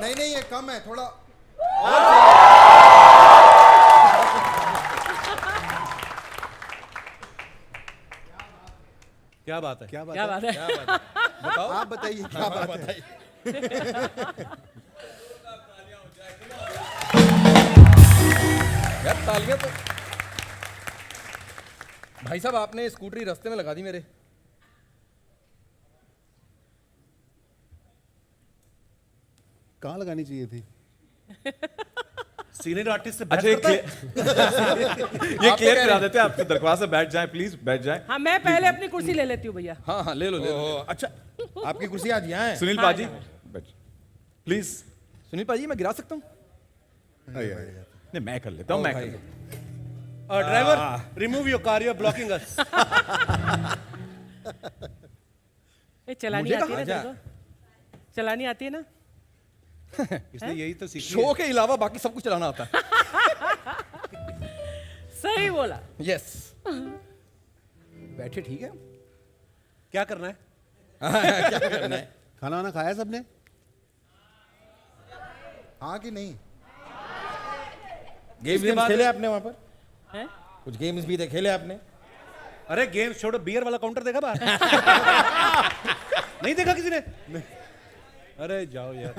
नहीं नहीं, ये कम है थोड़ा। क्या बात है? क्या बात क्या है? बात है? क्या बात है? बताओ, आप बताइए क्या बात है? यार तालियां तो। भाई साहब आपने स्कूटरी रास्ते में लगा दी मेरे। कहाँ लगानी चाहिए थी? सीनियर आर्टिस्ट से अच्छा, ये क्लियर करा देते हैं। आपके दरख्वास्त से बैठ जाएं प्लीज, बैठ जाएं। हाँ, मैं पहले अपनी कुर्सी ले लेती हूँ भैया। हाँ हाँ, ले लो ले लो। अच्छा, आपकी कुर्सी आज यहाँ है? सुनील हाँ, पाजी हाँ। बैठ प्लीज। सुनील पाजी मैं गिरा सकता हूँ? नहीं, मैं कर लेता हूँ, मैं कर भाई। लेता हूँ। Driver, remove your car, you are blocking us. ये चलानी मुझे आती है ना कहा तेरे को? चलानी आती है ना? इसने यही तो सीखी शो के अलावा बाकी सब कुछ चलाना आता है। सही बोला। यस। बैठे ठीक है। क्या करना है? क्या करना है? खाना वाना खाया सबने? हाँ कि नहीं? गेम्स खेले आपने वहां पर? हैं? कुछ गेम्स भी थे खेले आपने? अरे गेम्स छोड़ो, बियर वाला काउंटर देखा बाहर? नहीं देखा किसी ने? अरे जाओ यार।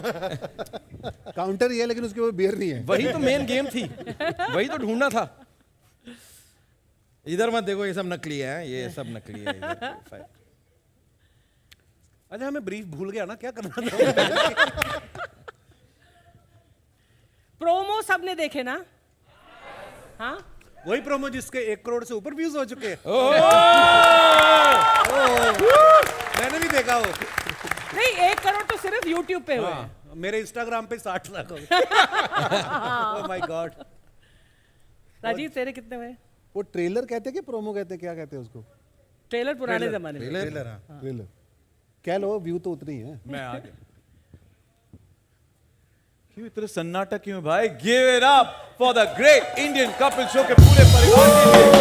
काउंटर ही है लेकिन उसके ऊपर बियर नहीं है। वही तो मेन गेम थी, वही तो ढूंढना था। इधर मत देखो, ये सब नकली है, ये सब नकली है इधर। अच्छा, हमें ब्रीफ भूल गया ना, क्या करना था? प्रोमो सबने देखे ना? हाँ, वही प्रोमो जिसके 1 करोड़ से ऊपर व्यूज हो चुके हैं। मैंने भी देखा वो। नहीं 1 करोड़ तो सिर्फ YouTube पे हुए हैं। हाँ, मेरे इंस्टाग्राम पे 60 लाख हो गए। Oh my God. राजीव तेरे कितने हुए? वो ट्रेलर कहते हैं कि प्रोमो कहते हैं, क्या कहते हैं उसको? ट्रेलर पुराने जमाने में। ट्रेलर। ट्रेलर कह लो, व्यू तो उतनी है। मैं आ गया। क्यों इतना सन्नाटा क्यों है भाई? Give it up for the great Indian couple show के पूरे परिवार के लिए।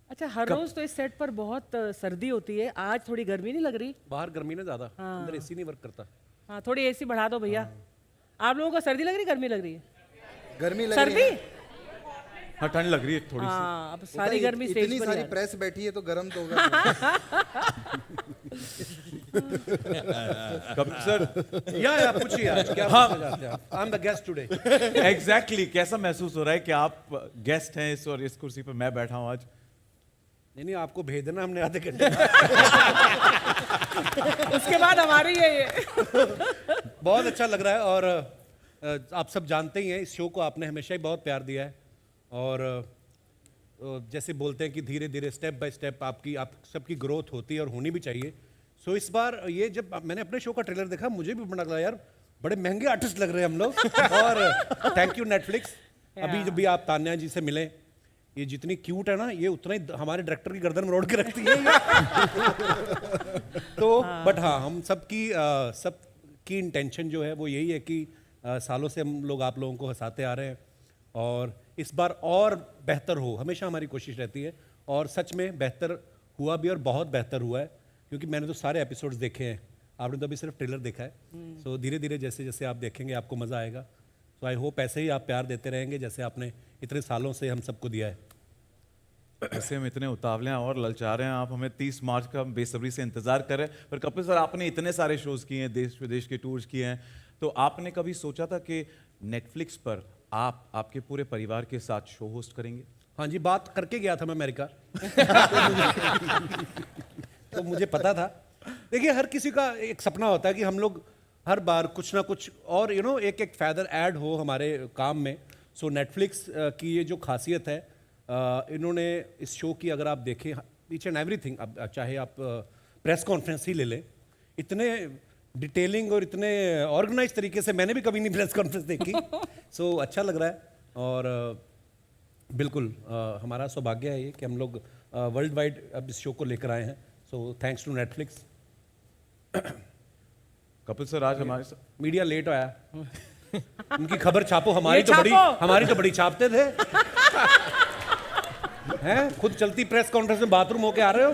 अच्छा, हर रोज तो इस सेट पर बहुत सर्दी होती है, आज थोड़ी गर्मी नहीं लग रही? बाहर गर्मी ना ज्यादा, हाँ। अंदर एसी नहीं वर्क करता। हाँ, थोड़ी एसी बढ़ा दो भैया। आप लोगों को सर्दी लग रही, गर्मी लग रही है? गर्मी लग सर्दी? रही है। हाँ, ठंड लग रही है थोड़ी सी। हाँ, अब सारी गर्मी स्टेज इतनी पर सारी ही आ रही प्रेस बैठी है तो गर्म तो होगा। कपिल सर, या पूछिए आज क्या हाँ। पूछना चाहते हैं आप? I am the guest today. Exactly कैसा महसूस हो रहा है कि आप गेस्ट हैं इस और इस कुर्सी पर मैं बैठा हूं आज? नहीं, आपको भेज देना हमने आधे घंटे। उसके बाद हमारी है ये। बहुत अच्छा लग रहा है और आप सब जानते ही हैं इस शो को आपने हमेशा ही बहुत प्यार दिया है और जैसे बोलते हैं कि धीरे धीरे स्टेप बाय स्टेप आप सबकी ग्रोथ होती है और होनी भी चाहिए। सो इस बार ये जब मैंने अपने शो का ट्रेलर देखा मुझे भी बड़ा लगा यार, बड़े महंगे आर्टिस्ट लग रहे हैं हम लोग। और थैंक यू नेटफ्लिक्स। अभी जब भी आप तान्या जी से मिले, ये जितनी क्यूट है ना, ये उतना ही हमारे डायरेक्टर की गर्दन मरोड़ के रखती है। तो बट हाँ, हम सबकी इंटेंशन जो है वो यही है कि सालों से हम लोग आप लोगों को हंसाते आ रहे हैं और इस बार और बेहतर हो, हमेशा हमारी कोशिश रहती है और सच में बेहतर हुआ भी और बहुत बेहतर हुआ है क्योंकि मैंने तो सारे एपिसोड्स देखे हैं, आपने तो अभी सिर्फ ट्रेलर देखा है। सो धीरे धीरे जैसे जैसे आप देखेंगे आपको मज़ा आएगा। सो आई होप ऐसे ही आप प्यार देते रहेंगे जैसे आपने इतने सालों से हम सबको दिया है। वैसे हम इतने उतावले हैं और ललचा रहे हैं, आप हमें 30 मार्च का बेसब्री से इंतजार कर रहे हैं। पर कपिल सर, आपने इतने सारे शोज किए हैं, देश विदेश के टूर्स किए हैं, तो आपने कभी सोचा था कि नेटफ्लिक्स पर आप आपके पूरे परिवार के साथ शो होस्ट करेंगे? हाँ जी, बात करके गया था मैं अमेरिका। तो मुझे पता था। देखिए, हर किसी का एक सपना होता है कि हम लोग हर बार कुछ ना कुछ और एक एक फैदर ऐड हो हमारे काम में। सो नेटफ्लिक्स की ये जो खासियत है, इन्होंने इस शो की अगर आप देखें ईच एंड एवरीथिंग, अब चाहे आप प्रेस कॉन्फ्रेंस ही ले लें, इतने डिटेलिंग और इतने ऑर्गेनाइज तरीके से मैंने भी कभी नहीं प्रेस कॉन्फ्रेंस देखी। सो अच्छा लग रहा है और बिल्कुल हमारा सौभाग्य है ये कि हम लोग वर्ल्ड वाइड अब इस शो को लेकर आए हैं। So thanks to Netflix. Kapil sir, आज हमारे साथ मीडिया लेट आया। उनकी खबर छापो, ये हमारी तो बड़ी छापते थे। हैं खुद चलती प्रेस कॉन्फ्रेंस में बाथरूम होके आ रहे हो?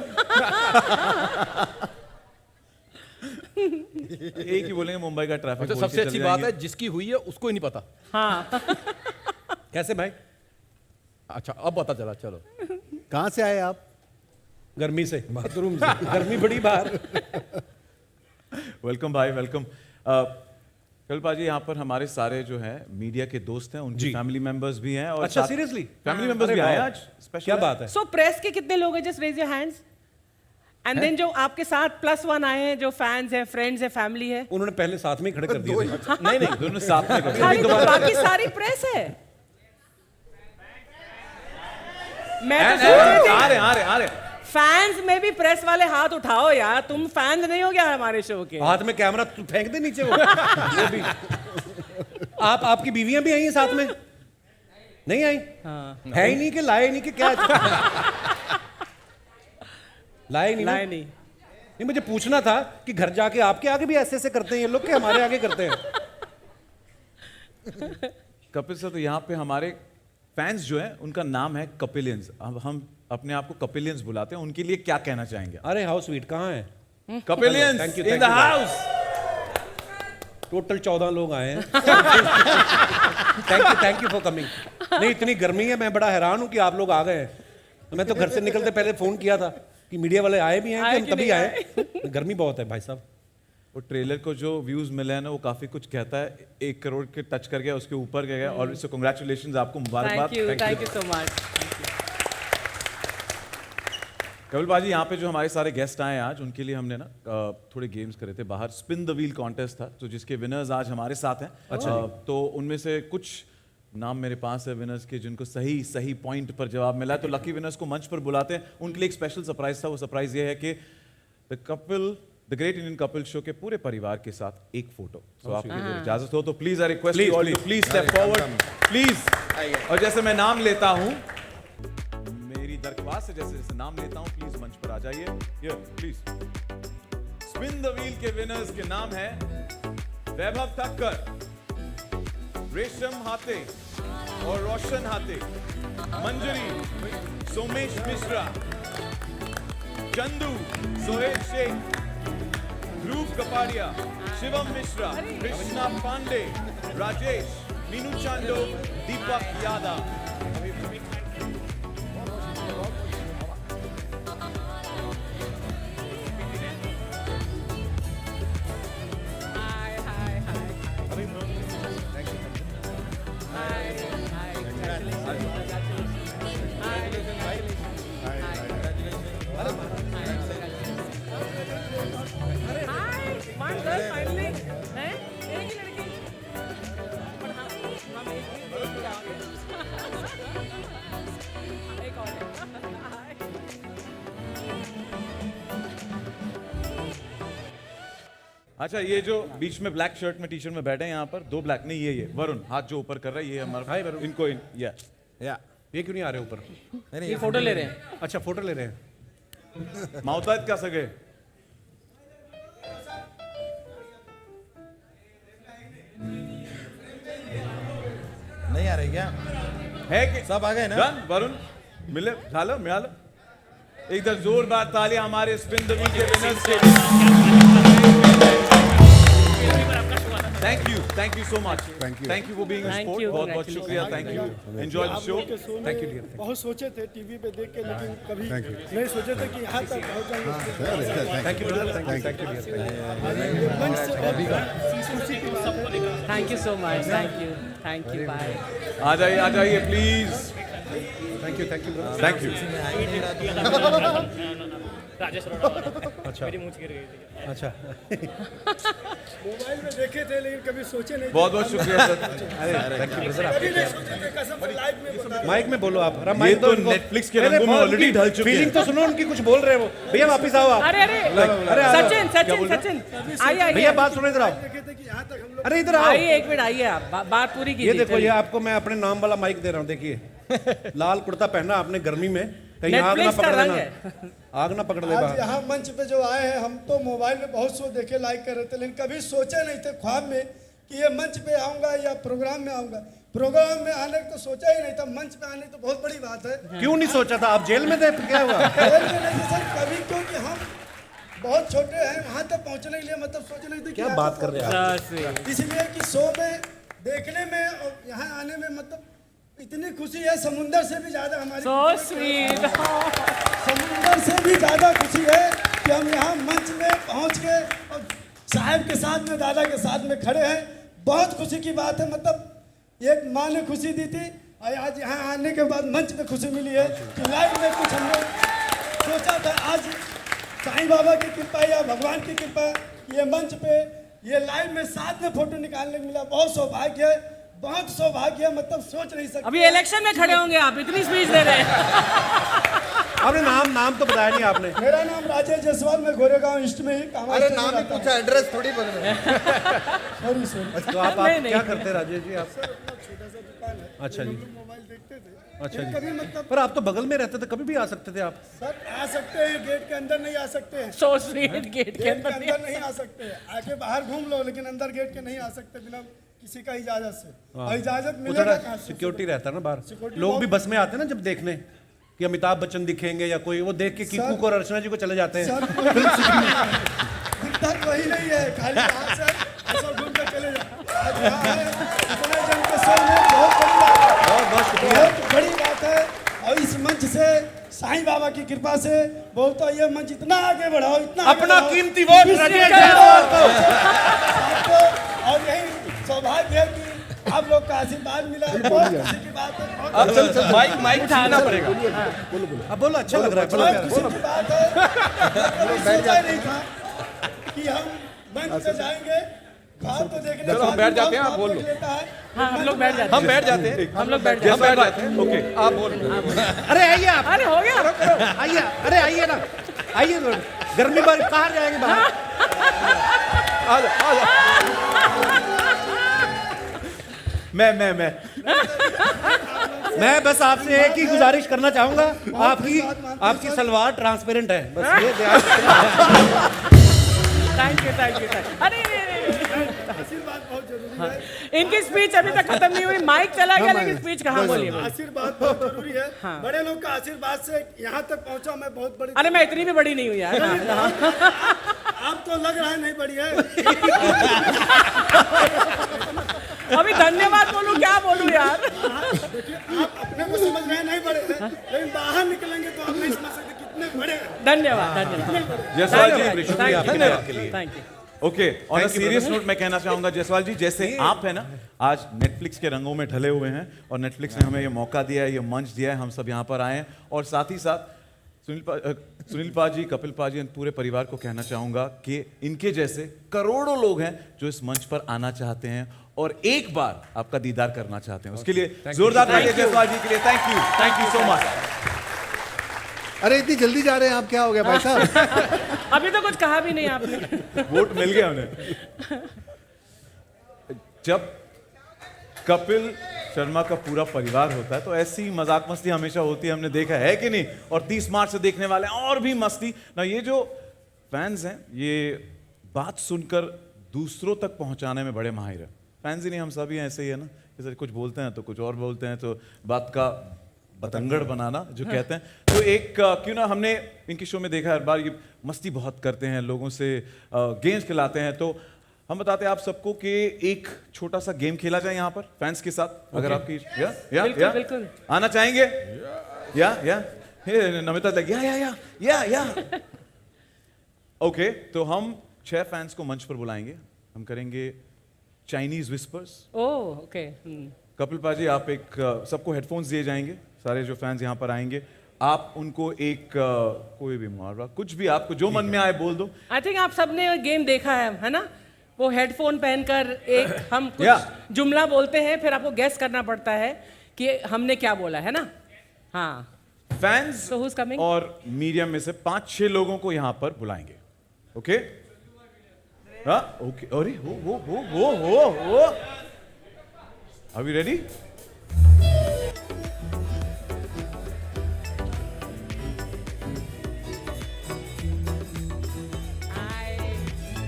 एक ही बोलेंगे मुंबई का ट्रैफिक। अच्छा, सबसे अच्छी बात है जिसकी हुई है उसको ही नहीं पता। हाँ कैसे भाई? अच्छा, अब पता चला। चलो, कहाँ से आए आप? गर्मी से, बाथरूम से। गर्मी बड़ी बाहर। वेलकम भाई, वेलकम। कल पाजी यहाँ पर हमारे सारे जो है मीडिया के दोस्त हैं, उनकी जी। फैमिली मेंबर्स भी हैं। और अच्छा, साथ- seriously? फैमिली मेंबर्स अरे भी आए वाह। आज स्पेशल। क्या बात है? सो प्रेस के कितने लोग हैं? Just raise your hands. And then जो आपके साथ +1 आए हैं, जो फैंस हैं, फ्रेंड्स हैं, फैमिली है। उन्होंने पहले साथ में ही खड़े कर दिए थे। नहीं नहीं, दोनों साथ में कर। खाली तो बाकी सारी प्रेस है। मैं तो सोच रही थी आ रहे। फैंस में भी प्रेस वाले हाथ उठाओ यार, तुम फैंस नहीं हो गया हमारे शो के? हाथ में कैमरा तू फेंक दे नीचे वो। ये भी। आपकी बीवियां भी आई हैं साथ में? नहीं आई? हाँ। है ही नहीं कि लाए नहीं कि क्या? लाए नहीं ना? नहीं नहीं नहीं, मुझे पूछना था कि घर जाके आपके आगे भी ऐसे ऐसे करते हैं ये लोग कि हमारे आगे करते हैं? कपिल सर, तो यहाँ पे हमारे फैंस जो है उनका नाम है कपिलियंस। अब हम अपने आप को कपिलियंस बुलाते हैं, उनके लिए क्या कहना चाहेंगे? अरे हाउ स्वीट, कहाँ है? कपिलियंस Thank you, in thank the you, house. Total 14 लोग आए हैं। Thank you for coming. नहीं, इतनी गर्मी है, मैं बड़ा हैरान हूँ कि आप लोग आ गए हैं। तो मैं तो घर से निकलते पहले फोन किया था कि मीडिया वाले आए भी हैं कि आए हम कि तभी नहीं आए। गर्मी बहुत है भाई साहब। वो ट्रेलर को जो व्यूज मिले हैं ना, वो काफी कुछ कहता है। 1 करोड़ के टच कर गया, उसके ऊपर गया। और इससे कांग्रेचुलेशंस, आपको मुबारकबाद। Thank you so much. Kapil बाजी, यहाँ पे जो हमारे सारे गेस्ट आए हैं आज, उनके लिए हमने ना थोड़े गेम्स करे थे बाहर। स्पिन द व्हील कॉन्टेस्ट था, तो जिसके विनर्स आज हमारे साथ हैं। अच्छा। तो उनमें से कुछ नाम मेरे पास है विनर्स के, जिनको सही पॉइंट पर जवाब मिला है। तो लकी विनर्स को मंच पर बुलाते हैं। उनके लिए एक स्पेशल सरप्राइज था। वो सरप्राइज ये है कि the great Indian Kapil show के पूरे परिवार के साथ एक फोटो। तो आपकी अगर इजाजत हो तो please I request you all to please step forward please. और जैसे मैं नाम लेता हूं, मेरी दरख्वास्त है, जैसे जैसे नाम लेता हूं, प्लीज मंच पर आ जाइए। Here please. Spin the wheel के विनर्स के नाम है वैभव ठक्कर, रेशम हाथे और रोशन हाथे, मंजरी, सोमेश मिश्रा, चंदू, सोहेल शेख, ध्रुव कपाड़िया, शिवम मिश्रा, कृष्णा पांडे, राजेश, मीनू चांडो, दीपक यादव। अच्छा, ये जो बीच में ब्लैक शर्ट में टी-शर्ट में बैठे हैं यहाँ पर, 2 ब्लैक नहीं, ये वरुण हाथ जो ऊपर कर रहा है, ये हमारा। हाय वरुण। इनको या ये क्यों नहीं आ रहे ऊपर? ये फोटो ले रहे हैं। अच्छा, फोटो ले रहे हैं। माउताद का सगे। नहीं आ रही क्या? है कि सब आ गए ना? डन वरुण, मिळालं। एक बार जोरदार तालियां हमारे स्पिन द व्हील के विनर्स के लिए। Thank you so much. Thank you for being Thank sport. you, बहुत congratulations. शुक्रिया। Thank you. Enjoy the show. Thank you dear. बहुत सोचे थे टीवी पे देख के, लेकिन कभी नहीं सोचे थे कि यहाँ तक पहुँच जाएंगे। Thank you brother, thank you dear. मंच से बहुत खुशी की बात है। Thank you so much. Thank you bye. आ जाइए please. Thank you brother. Thank you. अच्छा अच्छा। मोबाइल में देखे थे लेकिन कभी सोचे नहीं थे। बहुत बहुत शुक्रिया सर। कभी नहीं सोचे थे, कसम से लाइव में बता। माइक में बोलो आप। ये तो नेटफ्लिक्स के रंगों में ऑलरेडी ढल चुके हैं। फीलिंग तो सुनो उनकी, कुछ बोल रहे हैं वो। भैया वापस आओ आप। अरे अरे सचिन आइए भैया बात सुनो, इधर आओ। देखे थे कि यहाँ तक हम लोग अरे इधर आओ। आइए, एक मिनट आइए आप, बात पूरी ये कीजिए। देखो, ये आपको मैं अपने नाम वाला माइक दे रहा हूँ। देखिए, लाल कुर्ता पहना आपने गर्मी में, कहीं आग ना Netflix का पकड़ रंग लेना, आग ना पकड़ ले आज बाहर। यहाँ मंच पे जो आए हैं, हम तो मोबाइल में बहुत शो देखे, लाइक कर रहे थे, लेकिन कभी सोचे नहीं थे ख्वाब में कि ये मंच पे आऊँगा या प्रोग्राम में आऊँगा। प्रोग्राम में आने को तो सोचा ही नहीं था, मंच पे आने तो बहुत बड़ी बात है। क्यों नहीं सोचा था? आप जेल में थे, क्या हुआ? खेल में नहीं सर, कभी क्योंकि हम बहुत छोटे हैं, वहाँ तक पहुँचने के लिए मतलब सोच नहीं थे कि क्या यहाँ बात तक कर रहे हैं पहुँचा। इसलिए कि शो में देखने में और यहाँ आने में मतलब इतनी खुशी है, समुंदर से भी ज्यादा हमारी So sweet. समुंदर से भी ज्यादा खुशी है कि हम यहाँ मंच में पहुँच के और साहब के साथ में, दादा के साथ में खड़े हैं। बहुत खुशी की बात है, मतलब एक माँ ने खुशी दी थी और आज यहाँ आने के बाद मंच पे खुशी मिली है कि लाइव में कुछ हमने सोचा था। आज साईं बाबा की कृपा या भगवान की कृपा, ये मंच पे ये लाइव में साथ में फोटो निकालने को मिला, बहुत सौभाग्य है, बहुत सौभाग्य है, मतलब सोच नहीं सकते। अभी इलेक्शन में खड़े होंगे आप, इतनी स्पीच दे रहे हैं। आपने नाम तो बताया नहीं आपने। मेरा नाम राजेश जायसवाल, मैं गोरेगांव ईस्ट में ही काम। अरे नाम ही पूछा, एड्रेस थोड़ी बदले। Sorry sorry. तो आप नहीं, क्या करते हैं राजेश जी आप? सर अपना छोटा सा दुकान है, अच्छा जी। हम लोग मोबाइल देखते थे। अच्छा जी। कभी मतलब पर आप तो बगल में रहते थे, कभी भी आ सकते थे आप। सर आ सकते हैं, गेट के अंदर नहीं आ सकते हैं। So sweet, गेट के गेट के अंदर अंदर नहीं आ सकते हैं, आके बाहर घूम लो, लेकिन अंदर गेट के नहीं आ सकते बिना किसी का इजाजत से। और इजाजत वो मिलेगा थोड़ा कहाँ से? सिक्योरिटी रहता है ना बाहर। Security लोग भी बहुत- बस में आते हैं ना जब देखने कि अमिताभ बच्चन दिखेंगे या कोई, वो देख के कीकू को और अर्चना जी को चले जाते हैं। सर दिखता वही नहीं है, खाली यहाँ से ऐसा घूम के चले जाओ। आज यहाँ है, इतने जन के शो में बहुत बड़ी बात है, बहुत शुक्रिया। बहुत बड़ी बात है। और इस मंच से साईं बाबा की कृपा से बहुत, तो ये मंच इतना आगे बढ़ाओ, इतना आगे अपना बढ़ाओ। कीमती वोट राजेश जायसवाल को। आपको और यही सौभाग्य है कि आप लोग का आशीर्वाद मिला, बहुत खुशी की बात है। बहुत अब चल माइक छीनना पड़ेगा। अब बोलो, अच्छा लग रहा है, बोलो बहुत खुशी की बात है। कभी सोचा नहीं था कि हम मंच पे जाएंगे, भाव तो देखने चलो, हम बैठ जाते हैं, आप बोल लो। हाँ, हम लोग बैठ जाते हैं। हम बैठ जाते हैं, हम लोग बैठ हम जाते हैं। बैठ जाते हैं। ओके, आप बोल। अरे आइए आप, अरे हो गया। आइए, अरे आइए ना, आइए। गर्मी बार कहाँ जाएंगे बाहर? आ जा, आ जा। मैं बस आपसे एक ही गुजारिश करना चाहूंगा, आपकी सलवार ट्रांसपेरेंट है, बस ये ध्यान thank you, thank you, thank you. अरे आशीर्वाद बहुत जरूरी है। इनकी स्पीच अभी तक खत्म नहीं हुई, माइक चला गया लेकिन स्पीच कहाँ बोली? आशीर्वाद बहुत जरूरी है। बड़े लोग का आशीर्वाद से यहाँ तक पहुँचा, मैं बहुत बड़ी। अरे मैं इतनी भी बड़ी नहीं हुई यार। आप तो लग रहा है नहीं बड़ी है। अभी धन्यवाद बोलूं, क्या बोलूं यार? देखिए, आप अपने को समझ रहे हैं नहीं बड़े हैं, लेकिन बाहर निकलेंगे तो आप नहीं समझ सकते कितने बड़े हैं। धन्यवाद, धन्यवाद। जायसवाल जी, शुक्रिया आपके Thank धन्यवाद के लिए। Thank you. Okay, on a serious note मैं कहना चाहूंगा जायसवाल जी, जैसे आप है ना आज नेटफ्लिक्स के रंगों में ढले हुए हैं और नेटफ्लिक्स ने हमें ये मौका दिया है, ये मंच दिया है, हम सब यहाँ पर आए हैं। और साथ ही साथ सुनील पाजी, कपिल पाजी, पूरे परिवार को कहना चाहूंगा कि इनके जैसे करोड़ों लोग हैं जो इस मंच पर आना चाहते हैं और एक बार आपका दीदार करना चाहते हैं। उसके लिए जोरदार तालियां जायसवाल जी के लिए। Thank you so much. अरे इतनी जल्दी जा रहे हैं आप, क्या हो गया भाई साहब? अभी तो कुछ कहा भी नहीं आपने। वोट मिल गया उन्हें। जब कपिल शर्मा का पूरा परिवार होता है तो ऐसी मजाक मस्ती हमेशा होती है, हमने देखा है कि नहीं? और 30 मार्च से देखने वाले हैं और भी मस्ती ना। ये जो फैंस हैं ये बात सुनकर दूसरों तक पहुंचाने में बड़े माहिर हैं। फैंस ही नहीं, हम सभी ऐसे ही है ना, जैसे कुछ बोलते हैं तो कुछ और बोलते हैं, तो बात का बतंगड़ बनाना जो कहते हैं। तो एक क्यों ना, हमने इनके शो में देखा हर बार ये मस्ती बहुत करते हैं, लोगों से गेम्स खिलाते हैं। तो हम बताते हैं आप सबको कि एक छोटा सा गेम खेला जाए यहाँ पर फैंस के साथ, अगर आपकी बिल्कुल, बिल्कुल। आना चाहेंगे? या नमिता तक या ओके, तो हम 6 फैंस को मंच पर बुलाएंगे। हम करेंगे चाइनीज विस्पर्स। ओह, ओके। कपिल पाजी, आप एक सबको हेडफोन्स दिए जाएंगे, सारे जो फैंस यहाँ पर आएंगे आप उनको एक कोई भी मुहावरा, कुछ भी आपको जो मन में आए बोल दो। आई थिंक आप सबने गेम देखा है ना? वो हेडफोन पहनकर एक हम कुछ जुमला बोलते हैं, फिर आपको गेस करना पड़ता है कि हमने क्या बोला है ना? हाँ। Fans So who's coming? और मीडियम में से 5-6 लोगों को यहाँ पर बुलाएंगे। ओके? हाँ, ओके। अरे हो। Are we ready?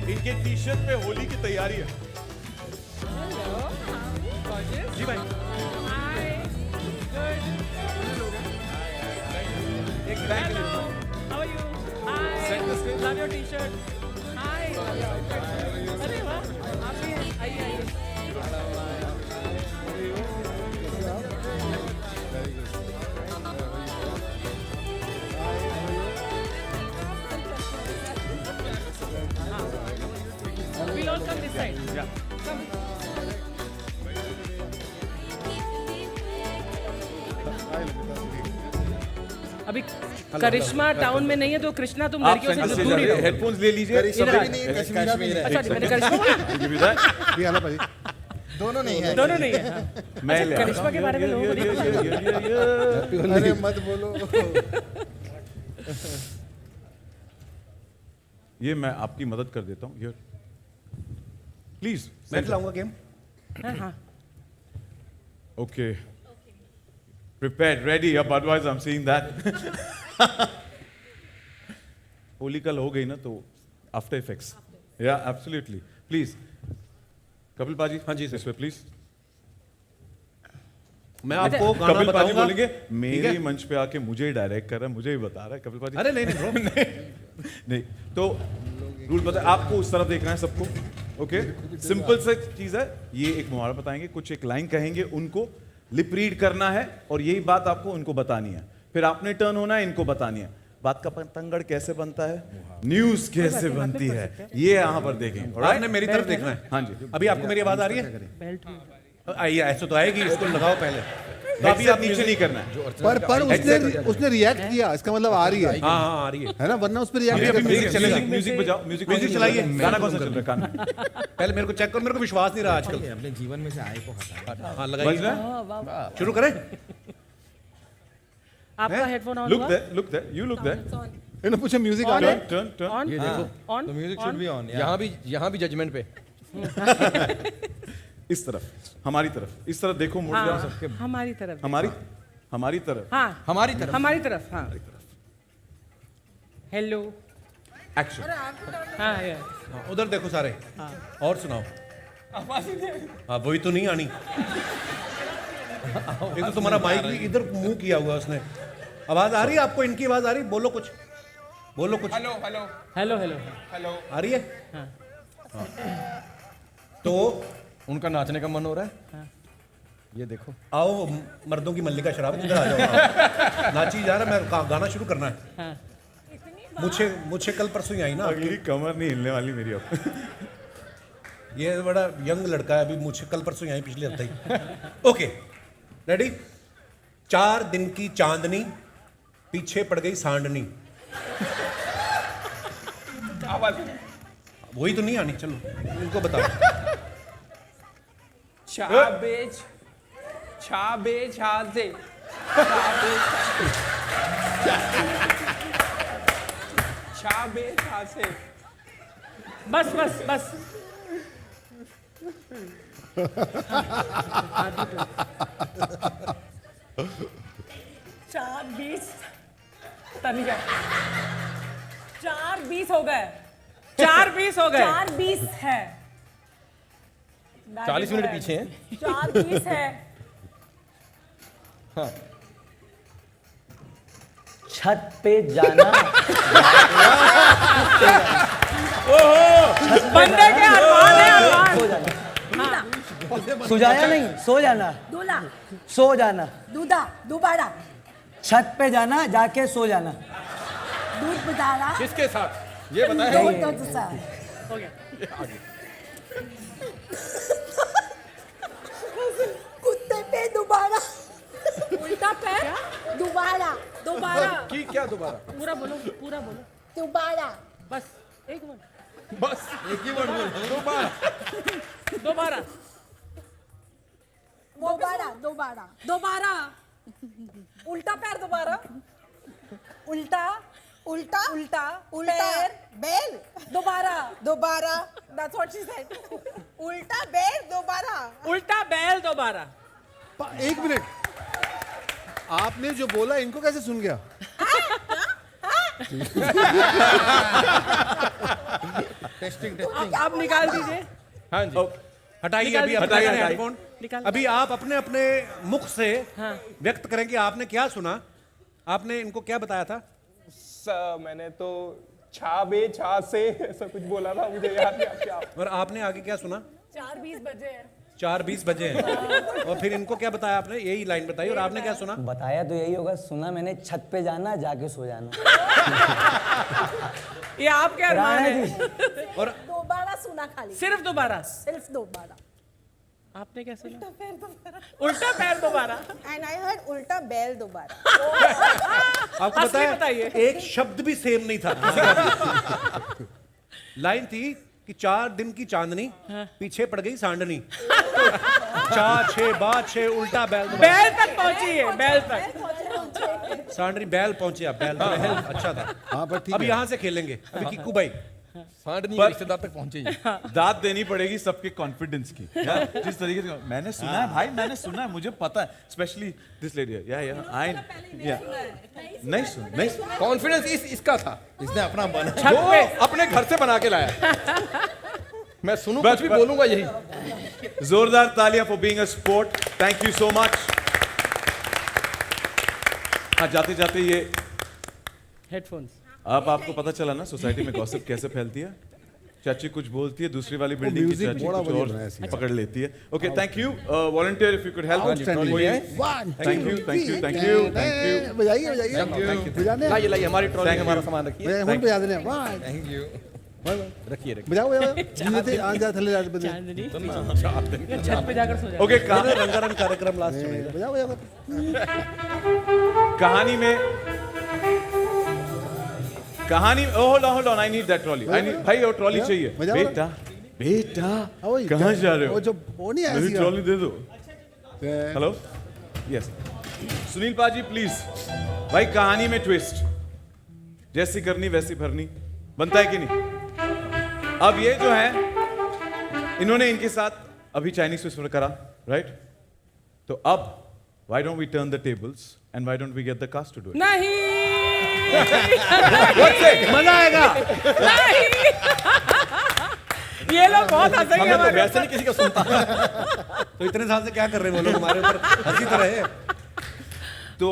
इनके टी-शर्ट पे होली की तैयारी है। जी भाई। Thank you. How are you? Hi. Love your t-shirt. Hi. अरे वाह, आप भी हैं? आइए आइए. We'll all come this side. Yeah. Come. अभी करिश्मा टाउन में नहीं है तो कृष्णा तुम आप लड़कियों सेंटर से से दूर ही रहो. हेडफोन्स ले लीजिए. इधर आ. कश्मीर है. अच्छा मैंने करिश्मा बोला? Give me that. ये आना भाई दोनों नहीं है. दोनों नहीं है. मैं ले करिश्मा के बारे में लोगों को नहीं पता. अरे मत बोलो. ये मैं आपकी मदद कर देता हूँ. प्लीज मैं खिलाऊंगा गेम. हाँ. Okay. Prepared, ready. Up, otherwise I'm seeing that. Holi कल हो गई ना तो after effects. Yeah, absolutely. Please. Kapil पाजी. हाँ जी, इस पे प्लीज. मैं आपको गाना कपिल पाजी बताऊंगा. बोलेंगे ठीक मेरे है? मंच पे आके मुझे ही डायरेक्ट कर रहा है, मुझे ही बता रहा है कपिल पाजी. अरे नहीं नहीं ब्रो. नहीं तो रूल पता है आपको. उस तरफ देखना है सबको. ओके सिंपल सा चीज है. ये एक मुहावरा बताएंगे, कुछ एक लाइन कहेंगे, उनको लिप रीड करना है और यही बात आपको उनको बतानी है. फिर आपने टर्न होना है, इनको बतानी है. बात का पतंगड़ कैसे बनता है, न्यूज कैसे बनती है, ये यहाँ पर देखें. आपने मेरी तरफ देखना है. हाँ जी. अभी आपको मेरी आवाज आ रही है? बेल्ट आइए, ऐसे तो आएगी. इसको लगाओ पहले. तो अभी आप नीचे नहीं करना है. पर उसने रिएक्ट किया, इसका मतलब आ रही है. हाँ हाँ आ रही है. है ना, वरना उस पर अभी रिएक्ट अभी कर. म्यूजिक चलेगा. म्यूजिक बजाओ. म्यूजिक चलाइए. गाना कौन सा चल रहा है कान में? पहले मेरे को चेक करो. मेरे को विश्वास नहीं रहा आजकल. अपने जीवन में से आय को हटा. हाँ बज लगाइए. रहा है? शुरू करें. आपका हेडफोन ऑन Look हुआ? there, look there, you look there. इन्होंने पूछा म्यूजिक आ रहा है. Turn, turn. ऑन ये देखो. ऑन तो म्यूजिक शुड बी ऑन. यहाँ भी जजमेंट पे. इस तरफ, हमारी तरफ. इस तरफ देखो, मुड़ जाओ सबके. हाँ, हमारी तरफ. हमारी तरफ. हाँ हमारी तरफ. हमारी तरफ. हाँ हेलो. एक्शन. हाँ ये हाँ, उधर देखो सारे. और सुनाओ. हाँ वही तो नहीं आनी. एक तो तुम्हारा माइक भी इधर मुंह किया हुआ है उसने. आवाज आ रही है आपको? इनकी आवाज आ रही? बोलो कुछ. बोलो कुछ. Hello hello. आ रही है? हाँ. तो उनका नाचने का मन हो रहा है. ये देखो. आओ मर्दों की मल्लिका शराब, इधर आ जाओ. नाची जा रहा. मैं गाना शुरू करना है. हाँ. मुझे कल परसों ही आई ना. अगली कमर नहीं हिलने वाली मेरी अब. ये बड़ा यंग लड़का है. अभी मुझे कल परसों ही आई, पिछले हफ्ते ही. Okay ready. 4 दिन की चांदनी, पीछे पड़ गई सांडनी. वही तो नहीं आनी. चलो इनको बताओ. बस बस बस. चार 20 तनिका. 4:20 हो गए. 4:20 हो गए. 4:20 है. 40 मिनट पीछे हैं. 4:20 है. छत पे जाना. बंदे के अरमान है. अरमान. सो जाना. सुजाया नहीं, सो जाना. दूल्हा. सो जाना. दूधा. दोबारा. छत पे जाना, जाके सो जाना. दूध बुझाना. किसके साथ ये बताएं. दो तो सा. हो गया. कुत्ते पे दोबारा. उल्टा पैर. दोबारा. दोबारा. की क्या दोबारा. पूरा बोलो, पूरा बोलो. दोबारा. बस एक मिनट. बस एक ही वर्ड बोल. दोबारा. दोबारा. दोबारा. दोबारा. दोबारा. उल्टा पैर. दोबारा. उल्टा. उल्टा. उल्टा. उल्टा. बेल. दोबारा. दोबारा. That's what she said. उल्टा बेल. दोबारा. उल्टा बैल. दोबारा. एक मिनट, आपने जो बोला इनको कैसे सुन गया? टेस्टिंग. आप निकाल दीजिए. हाँ जी. हटाइए. निकाल अभी दीजिए. हटाइए हटाइए. हेडफोन. निकाल. अभी आप अपने अपने मुख से हाँ. व्यक्त करें कि आपने क्या सुना. आपने इनको क्या बताया था? मैंने तो छा बे छा से ऐसा कुछ बोला था, मुझे याद नहीं आप क्या। और आपने आगे क्या सुना? 4:20 बजे हैं। 4:20 बजे हैं। और फिर इनको क्या बताया आपने? यही लाइन बताई। और आपने क्या सुना? बताया तो यही होगा, सुना मैंने छत पे जाना जाके सो जाना। ये आप क्या अरमान राणा है? जी, और दोबारा सुना खाली, सिर्फ दोबारा। सिर्फ दोबारा। आपने क्या सुना? उल्टा पैर दोबारा। उल्टा पैर दोबारा। एंड आई हर्ड उल्टा बैल दोबारा। आपको असली पता है बताइए। एक शब्द भी सेम नहीं था किसी का। लाइन थी कि 4 दिन की चांदनी, पीछे पड़ गई सांडनी। 4 6 बात 6 उल्टा बैल दोबारा। बैल तक पहुंची है, बैल तक। सांडनी बैल पहुंचे आप। बैल अच्छा था। हाँ पर ठीक अब है। यहाँ से खेलेंगे। अभी किक्कू भाई सांडनी के रिश्तेदार तक पहुंचे ही। दाद देनी पड़ेगी सबके कॉन्फिडेंस की यार। जिस तरीके से मैंने सुना है भाई, मैंने सुना है, मुझे पता है, स्पेशली दिस लेडी या आई नहीं सुन। कॉन्फिडेंस इसका था, इसने अपना बना छत जो पे। अपने घर से बना के लाया। मैं सुनूं कुछ भी बोलूंगा यही। जोरदार तालियां for being a sport. Thank you so much. हाँ, जाते जाते ये हेडफोन्स। अब आपको पता चला ना सोसाइटी में गॉसिप कैसे फैलती है। चाची कुछ बोलती है, दूसरी वाली बिल्डिंग की म्यूजिक चाची बड़ा कुछ बढ़िया और बनाया इसने। पकड़ लेती है। Okay, thank you volunteer, if you could help. Outstanding. Thank you बजाइए बजाइए बजाने लाइए लाइए, हमारी ट्रॉली में हमारा सामान रखिए। बजाइए हम बजा देने वाह थैंक यू। रखिए बजाओ बजाओ जीने थे आ जा थले जा बजे चांदनी छत पे जाकर सो जा। ओके, रंगारंग कार्यक्रम लास्ट में। बजाओ बजाओ कहानी hold on, I need that trolley. I need भाई, वो ट्रॉली चाहिए। बजाओ। बेटा बेटा वही, कहाँ जा रहे हो? वो जो वो नहीं आया मेरी सीगा। ट्रॉली दे दो। हेलो, यस सुनील पाजी प्लीज। भाई कहानी में ट्विस्ट, जैसी करनी वैसी भरनी, बनता है कि नहीं? अब ये जो है, इन्होंने इनके साथ अभी चाइनीज फिश करा, राइट? तो अब why don't we turn the tables and why don't we get the cast to do it? नहीं। मजा आएगा। ये लोग बहुत हंसेंगे हमें तो हमारे वैसे नहीं किसी का सुनता। तो इतने साल से क्या कर रहे हैं वो लोग हमारे ऊपर हंसी तो रहे। तो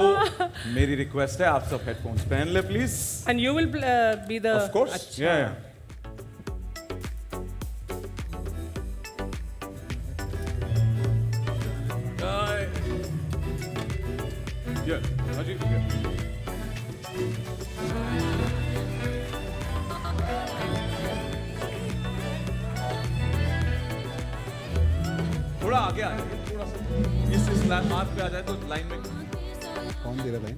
मेरी रिक्वेस्ट है, आप सब हेडफोन्स पहन ले please. And you will be the of course, या अजीब थोड़ा आगे आ जाइए, थोड़ा सा इस मार्क पे आ जाए तो लाइन में। कौन दे रहा था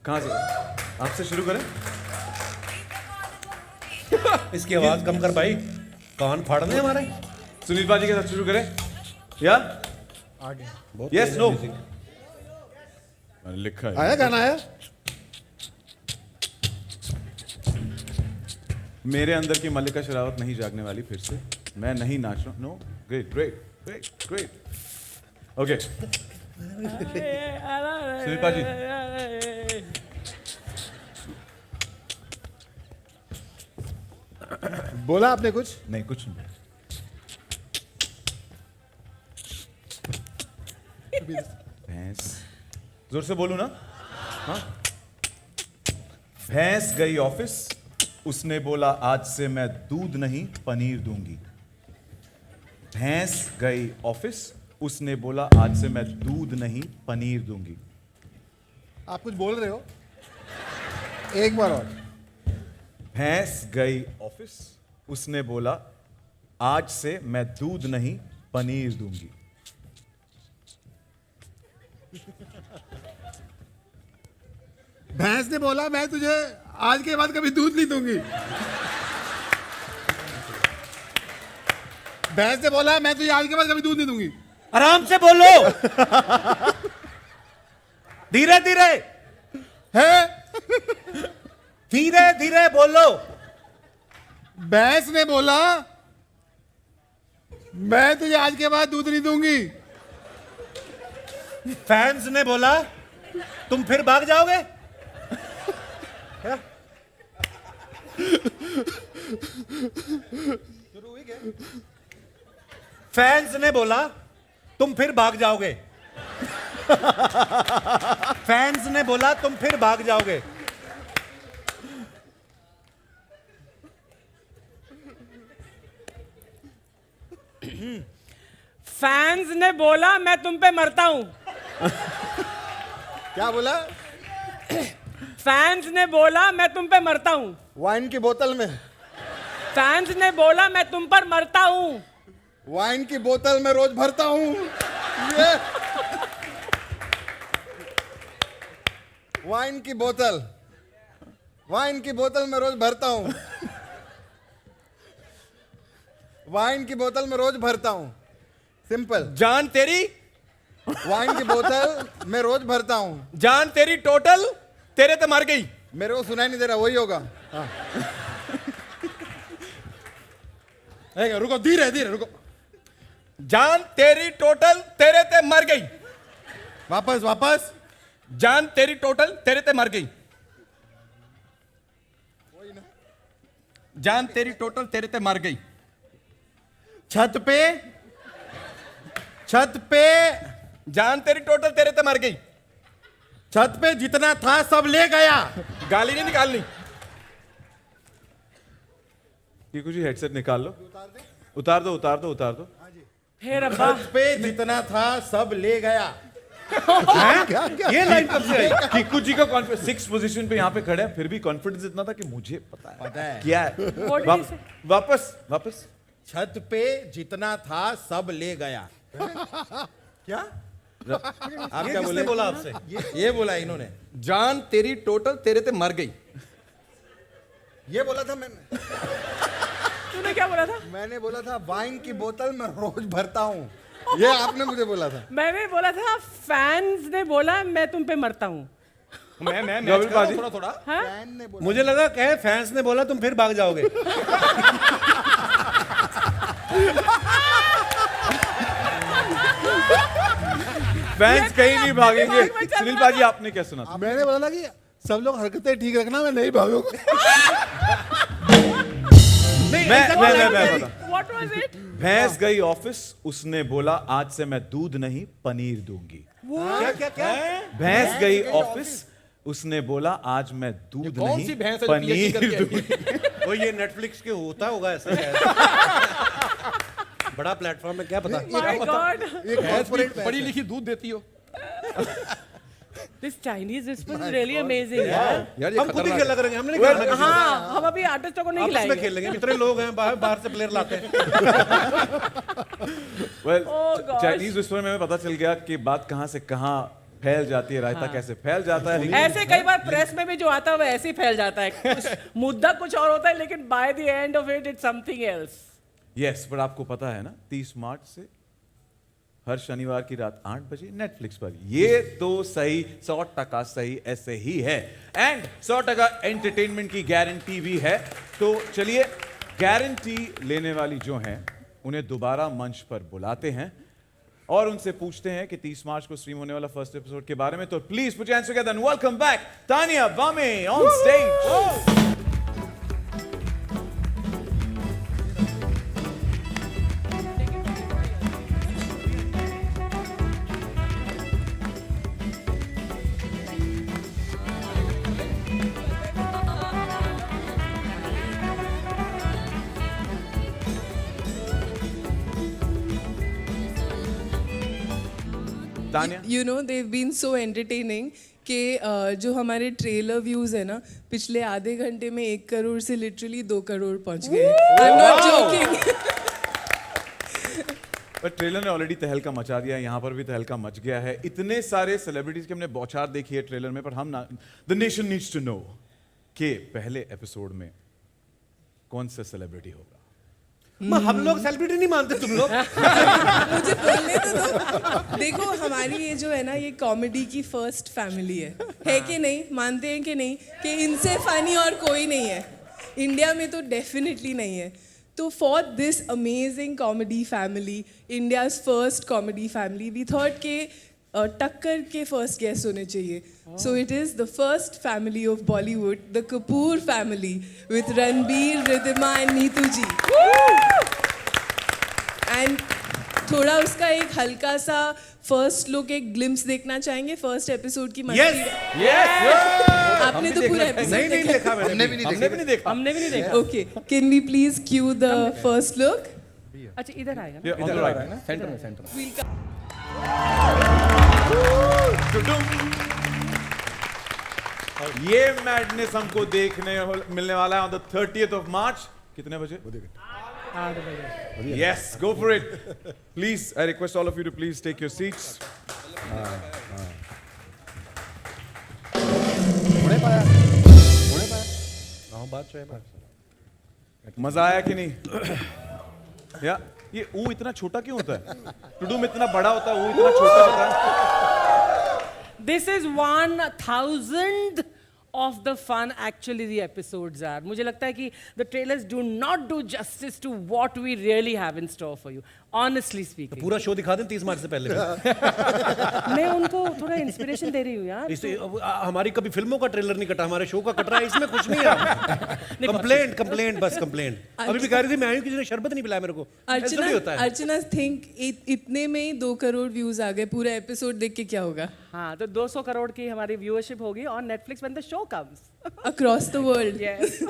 कहाँ से? आपसे शुरू करें? इसकी आवाज कम कर भाई, कान फाड़ दे हमारे। सुनील बाजी के साथ शुरू करें या आगे यस नो? मैंने लिखा है। आया गाना आया मेरे अंदर की मल्लिका शेरावत नहीं जागने वाली फिर से, मैं नहीं नाच रहा। No, great great great great. Okay Sunil paaji, बोला आपने कुछ नहीं कुछ नहीं। भैंस, जोर से बोलू ना? हाँ। भैंस गई ऑफिस, उसने बोला आज से मैं दूध नहीं पनीर दूंगी। भैंस गई ऑफिस, उसने बोला आज से मैं दूध नहीं पनीर दूंगी। आप कुछ बोल रहे हो एक बार और भैंस गई ऑफिस, उसने बोला आज से मैं दूध नहीं पनीर दूंगी। भैंस ने बोला मैं तुझे आज के बाद कभी दूध नहीं दूंगी। भैंस ने बोला मैं तुझे आज के बाद कभी दूध नहीं दूंगी। आराम से बोलो। धीरे धीरे है धीरे धीरे बोलो। भैंस ने बोला मैं तुझे आज के बाद दूध नहीं दूंगी। फैंस ने बोला तुम फिर भाग जाओगे। फैंस ने बोला तुम फिर भाग जाओगे। फैंस ने बोला तुम फिर भाग जाओगे। फैंस ने बोला मैं तुम पे मरता हूं। क्या बोला? फैंस ने बोला मैं तुम पे मरता हूं। वाइन की बोतल में। फैंस ने बोला मैं तुम पर मरता हूं। वाइन की बोतल में रोज भरता हूँ। ये वाइन की बोतल में रोज भरता हूँ। वाइन की बोतल में रोज भरता हूँ। सिंपल। जान तेरी वाइन की बोतल में रोज भरता हूँ। जान तेरी टोटल तेरे ते मर गई। मेरे को सुनाई नहीं दे रहा, वही होगा। रुको, धीरे धीरे रुको। जान तेरी टोटल तेरे ते मर गई। वापस। जान तेरी टोटल तेरे ते मर गई। जान तेरी टोटल तेरे ते मर गई। छत पे जान तेरी टोटल तेरे ते मर गई। छत पे जितना था सब ले गया। गाली नहीं निकालनी। ये कुछ हेडसेट निकाल लो। उतार दो। हे रब्बा, छत पे जितना था सब ले गया। ये लाइन कब से आई? कीकू जी का कॉन्फिडेंस 6th पोजीशन पे यहाँ पे खड़े हैं, फिर भी कॉन्फिडेंस इतना था कि मुझे पता है क्या है। What did he say? वापस छत पे जितना था सब ले गया। क्या आप क्या बोले? बोला आपसे? ये बोला इन्होंने। जान तेरी टोटल तेरे ते मर गई। ये बोला था मैंने। तूने क्या बोला था? मैंने बोला था वाइन की बोतल में रोज भरता हूँ। ये आपने मुझे बोला था। मैंने बोला था फैंस ने बोला मैं तुम पे मरता हूं। मैं थोड़ा हाँ? फैन ने बोला। मुझे लगा कहे फैंस ने बोला तुम फिर भाग जाओगे। फैंस कहीं नहीं भागेंगे। सुनील बाजी आपने क्या सुना था? मैंने बोला था कि सब लोग हरकतें ठीक रखना, मैं नहीं भागूंगा। मैं बता। What was it? भैंस गई ऑफिस, उसने बोला आज से मैं दूध नहीं पनीर दूंगी। क्या? भैंस गई ऑफिस, उसने बोला आज मैं दूध कौन नहीं सी भैंस है जो PhD पनीर करके आई दूंगी। वो ये नेटफ्लिक्स के होता होगा ऐसा शायद। बड़ा प्लेटफॉर्म है, क्या पता। My God. ये कॉर्पोरेट पढ़ी लिखी दूध देती हो। This Chinese whisper is really amazing यार। यार ये हम खुद ही खतरनाक खेलना करेंगे, हमने नहीं खेलना किसी को। हाँ, हम अभी आर्टिस्टों को नहीं आपस में खिलाएंगे। खेल लेंगे, इतने लोग हैं, बाहर से प्लेयर लाते हैं। Well Oh gosh. Chinese whisper में हमें पता चल गया कि बात कहां से कहां फैल जाती है, रायता कैसे फैल जाता है। ऐसे कई बार प्रेस में भी जो आता है वो ऐसे ही फैल जाता है। मुद्दा कुछ और होता है लेकिन by the end of it it's something else. Yes, पर आपको पता है ना 30 मार्च से हर शनिवार की रात 8 बजे नेटफ्लिक्स पर। ये तो सही 100% सही ऐसे ही है, एंड 100% एंटरटेनमेंट की गारंटी भी है। तो चलिए गारंटी लेने वाली जो हैं उन्हें दोबारा मंच पर बुलाते हैं और उनसे पूछते हैं कि 30 मार्च को स्ट्रीम होने वाला फर्स्ट एपिसोड के बारे में। तो please put your hands together and welcome back Tania वामे on stage. Tania, you know they've been so entertaining कि जो हमारे ट्रेलर व्यूज है ना, पिछले आधे घंटे में 1 करोड़ से लिटरली 2 करोड़ पहुंच गए। I am not joking. पर ट्रेलर ने ऑलरेडी तहलका मचा दिया है, यहाँ पर भी तहलका मच गया है। इतने सारे सेलिब्रिटीज की हमने बौछार देखी है ट्रेलर में, पर हम the nation needs to know कि पहले एपिसोड में कौन सा सेलिब्रिटी होगा। हम लोग सेलिब्रिटी नहीं मानते तुम लोग। मुझे बोलने तो दो। देखो हमारी ये जो है ना, ये कॉमेडी की फर्स्ट फैमिली है कि नहीं? मानते हैं कि नहीं कि इनसे फनी और कोई नहीं है इंडिया में? तो डेफिनेटली नहीं है। तो for this amazing comedy family, India's first comedy family, we thought के टक्कर के फर्स्ट गेस्ट होने चाहिए। So it is the first family of Bollywood, the Kapoor family with Ranbir, Riddhima and Neetu ji. And थोड़ा उसका एक हल्का सा फर्स्ट लुक, एक ग्लिम्स देखना चाहेंगे फर्स्ट एपिसोड की मस्ती। आपने तो पूरा एपिसोड नहीं देखा मैंने। हमने भी नहीं देखा। हमने भी नहीं देखा। Okay, can we please cue the first look? अच्छा इधर आएगा ना? Yeah, on the right. Centre में सेंटर में We'll come. ये मैडनेस हमको देखने मिलने वाला है on the 30th of March. कितने बजे? 8 बजे। Yes, go for it. Please, I request all of you to please take your seats. मजा आया कि नहीं? या ये ऊ इतना छोटा क्यों होता है? टुडुम इतना बड़ा होता है, ऊ इतना छोटा होता है. This is 1,000th of the fun actually the episodes are. मुझे लगता है कि the trailers do not do justice to what we really have in store for you. Honestly speaking. पूरा शो दिखा दें 30 मार्च से पहले भी। मैं उनको थोड़ा इंस्पिरेशन दे रही हूँ यार। इससे हमारी कभी फिल्मों का ट्रेलर नहीं कटा, हमारे शो का कट रहा है, इसमें कुछ नहीं है। कंप्लेंट बस कंप्लेंट। अभी भी कह रही थी मैं आई हूँ, किसी ने शरबत नहीं पिलाया मेरे को। ऐसा भी होता है। अर्चना थिंक इतने में ही 2 करोड़ व्यूज आ गए, पूरा एपिसोड देख के क्या होगा? हाँ तो 200 करोड़ की हमारी व्यूअरशिप होगी on Netflix when the show comes across the world. Yes.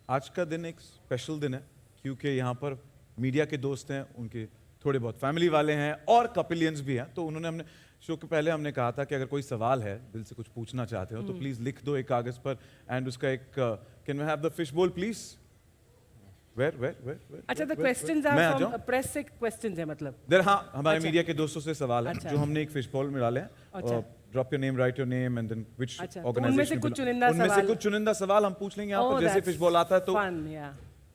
आज का दिन एक स्पेशल दिन है क्योंकि यहाँ पर मीडिया के दोस्त हैं, उनके थोड़े बहुत फैमिली वाले हैं और कपिलियंस भी हैं। तो उन्होंने हमने शो के पहले हमने कहा था कि अगर कोई सवाल है, दिल से कुछ पूछना चाहते हो तो प्लीज लिख दो एक कागज पर एंड उसका एक can we have the fish bowl please? Where अच्छा the questions are from press से क्वेश्चंस है मतलब? देयर हाँ हमारे मीडिया के दोस्तों से सवाल है अच्छा। जो हमने एक फिश बॉल में डाले हैं। Drop your name, write your name and then which अच्छा, तो ऑर्गेनाइजेशन। उनमें से कुछ चुनिंदा उनमें से सवाल। कुछ चुनिंदा सवाल हम पूछ लेंगे यहाँ पर जैसे फिश बॉल आता है तो। फन या।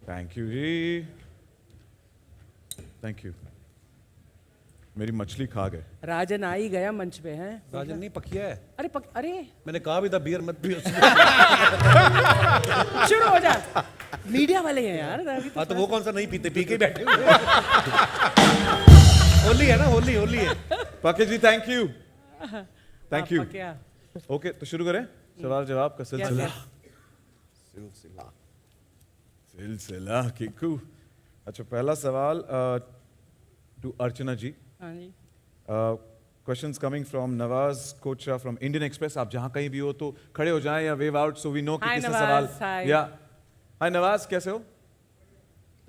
Thank you ji, thank you. मेरी मछली खा गए। राजन आ ही गया मंच पे हैं। राजन नहीं पकिया है। अरे मैंने कहा भी था बियर मत पियो। शुरू हो जा। मीडिया वाले हैं यार अभी हाँ तो वो कौन सा नहीं पीते, पी के बैठे हुए। होली है ना, होली है। पके जी थैंक यू, थैंक यू। क्या ओके तो शुरू करें सवाल जवाब का सिलसिला। सिलसिला किकू। अच्छा पहला सवाल टू अर्चना जी। हाँ जी। Questions coming from Nawaz Kocha from Indian Express. आप जहां कहीं भी हो तो खड़े हो जाएं या wave out so we know कि Hi, किससे नवाज, सवाल। hi. या हाय नवाज, कैसे हो?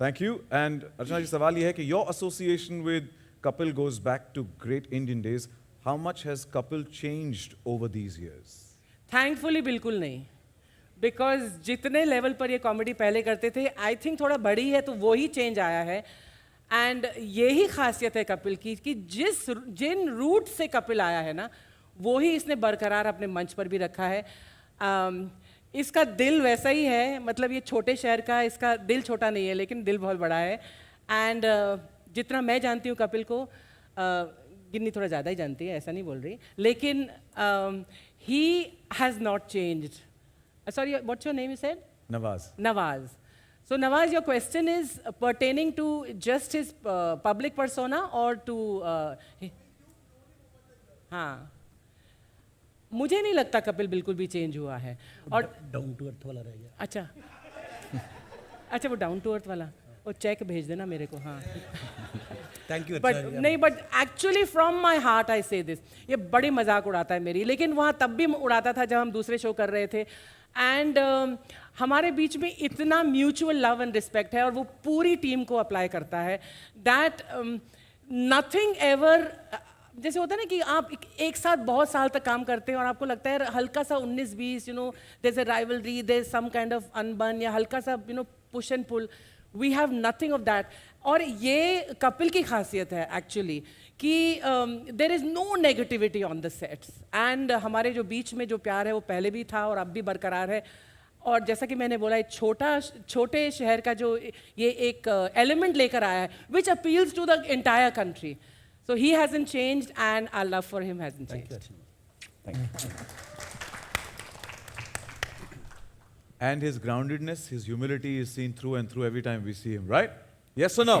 Thank you. And Archana ji सवाल ये है कि your association with Kapil goes back to great Indian days. How much has Kapil changed over these years? Thankfully बिल्कुल नहीं, बिकॉज जितने लेवल पर ये कॉमेडी पहले करते थे आई थिंक थोड़ा बड़ी है तो वो ही चेंज आया है। एंड यही खासियत है कपिल की कि जिन रूट से कपिल आया है ना वो ही इसने बरकरार अपने मंच पर भी रखा है। इसका दिल वैसा ही है, मतलब ये छोटे शहर का, इसका दिल छोटा नहीं है लेकिन दिल बहुत बड़ा है। एंड जितना मैं जानती हूँ कपिल को, गिन्नी थोड़ा ज़्यादा ही जानती है, ऐसा नहीं बोल रही, लेकिन he has not changed. Sorry, what's your name you said? Nawaz. Nawaz. So Nawaz, your question is pertaining to just his public persona or to... हाँ, मुझे नहीं लगता कपिल बिल्कुल भी चेंज हुआ है। और डाउन टू अर्थ वाला रह गया। अच्छा वो डाउन टू अर्थ वाला, वो चेक भेज देना मेरे को। हाँ थैंक यू। बट नहीं, but actually from my heart I से दिस। ये बड़ी मजाक उड़ाता है मेरी, लेकिन वहाँ तब भी उड़ाता था जब हम दूसरे शो कर रहे थे। एंड हमारे बीच में इतना म्यूचुअल लव एंड रिस्पेक्ट है और वो पूरी टीम को अप्लाई करता है दैट नथिंग एवर, जैसे होता है ना कि आप एक साथ बहुत साल तक काम करते हैं और आपको लगता है हल्का सा 19-20 you know there is a rivalry, there is some kind of अनबन या हल्का सा you know push and pull. We have nothing of that. और ये कपिल की खासियत है एक्चुअली कि there is no negativity on the sets. And हमारे जो बीच में जो प्यार है वो पहले भी था और अब भी बरकरार है। और जैसा कि मैंने बोला, छोटे शहर का जो ये एक एलिमेंट लेकर आया है which appeals to the entire country. So he hasn't changed and our love for him hasn't changed. And his groundedness, his humility is seen through and through every time we see him, right? Yes or no?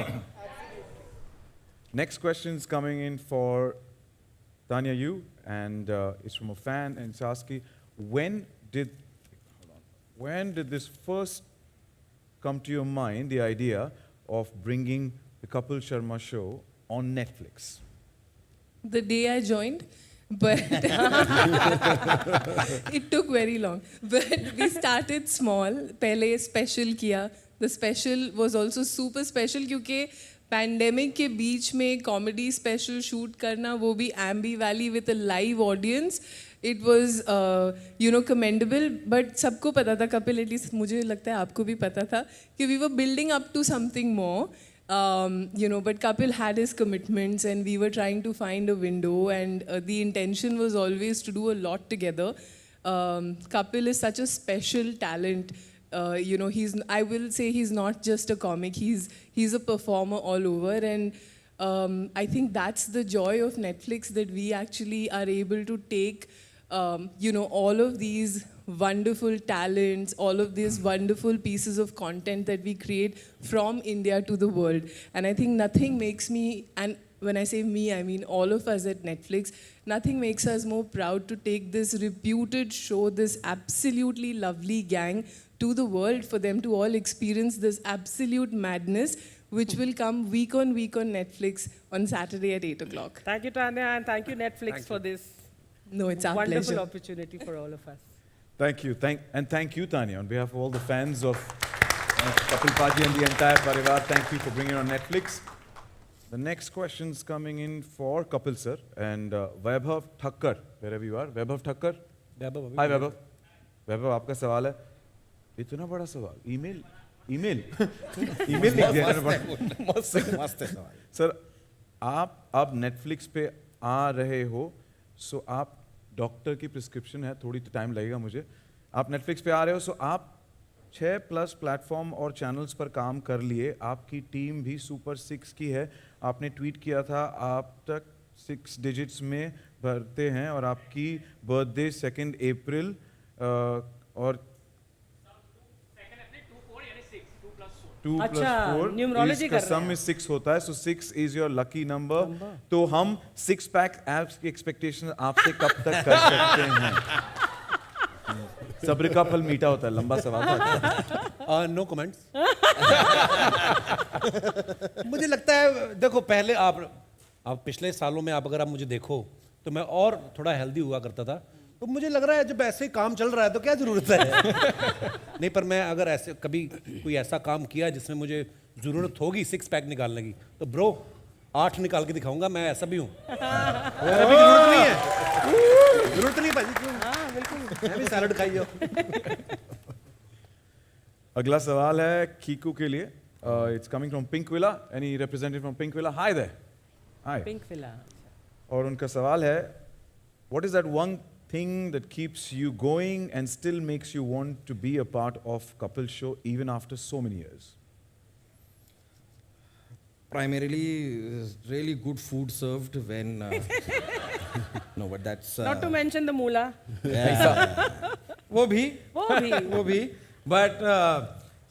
Next question is coming in for Tanya Yu, and it's from a fan, and it's asking, when did this first come to your mind, the idea of bringing the Kapil Sharma show on Netflix? The day I joined, but it took very long. But we started small. पहले special किया, the special was also super special क्योंकि pandemic के बीच में comedy special shoot करना, वो भी Aamby Valley with a live audience, it was commendable. But सबको पता था, कपिल एटलीस्ट मुझे लगता है आपको भी पता था कि we were building up to something more. But Kapil had his commitments and we were trying to find a window, and the intention was always to do a lot together. Kapil is such a special talent. I will say he's not just a comic, he's a performer all over, and I think that's the joy of Netflix, that we actually are able to take all of these wonderful talents, all of these wonderful pieces of content that we create from India to the world. And I think nothing makes me, and when I say me, I mean all of us at Netflix, nothing makes us more proud to take this reputed show, this absolutely lovely gang, to the world, for them to all experience this absolute madness, which will come week on Netflix on Saturday at 8 o'clock. Thank you, Tanya, and thank you, Netflix, for this No, it's our wonderful pleasure. opportunity for all of us. Thank you. Thank you, Tanya. On behalf of all the fans of Kapil Paji and the entire Parivar, thank you for bringing it on Netflix. The next question's coming in for Kapil sir and Vaibhav Thakkar, wherever you are. Vaibhav Thakkar. Hi, Vaibhav. Vaibhav, आपका सवाल है. इतना बड़ा सवाल. Email लिख दिया मैंने. मस्त है सवाल. सर, आप अब नेटफ्लिक्स पे आ रहे हो, सो आप डॉक्टर की प्रिस्क्रिप्शन है, थोड़ी तो टाइम लगेगा मुझे. आप नेटफ्लिक्स पे आ रहे हो, सो आप 6+ प्लेटफॉर्म और चैनल्स पर काम कर लिए. आपकी टीम भी सुपर 6 की है. आपने ट्वीट किया था आप तक 6 डिजिट्स में भरते हैं, और आपकी बर्थडे 2 अप्रैल और 2 + 4 न्यूमरोलॉजी कर रहे सम में 6 होता है, सो 6 इज योर लकी नंबर. तो हम 6 पैक एप्स की एक्सपेक्टेशन आपसे कब तक कर सकते हैं? सब्र का फल मीठा होता है. लंबा सवाल था. No comments. मुझे लगता है, देखो, पहले आप पिछले सालों में अगर आप मुझे देखो तो मैं और थोड़ा हेल्दी हुआ करता था. तो मुझे लग रहा है जब ऐसे काम चल रहा है तो क्या जरूरत है. नहीं, पर मैं अगर ऐसे कभी कोई ऐसा काम किया जिसमें मुझे जरूरत होगी 6 पैक निकालने की, तो ब्रो 8 निकाल के दिखाऊंगा. मैं ऐसा भी हूँ. अभी जरूरत नहीं है. जरूरत नहीं भाजी. बिल्कुल. मैं भी सैलड खाई जाओ. अगला सवाल है कीकू के लिए. It's coming from pink villa. Any representative from pink villa? Hi there. Hi. Pink villa. और उनका सवाल है, what is that one thing that keeps you going and still makes you want to be a part of Kapil show even after so many years? Primarily, really good food served when. No, but that's. Not to mention the moolah. वो भी. But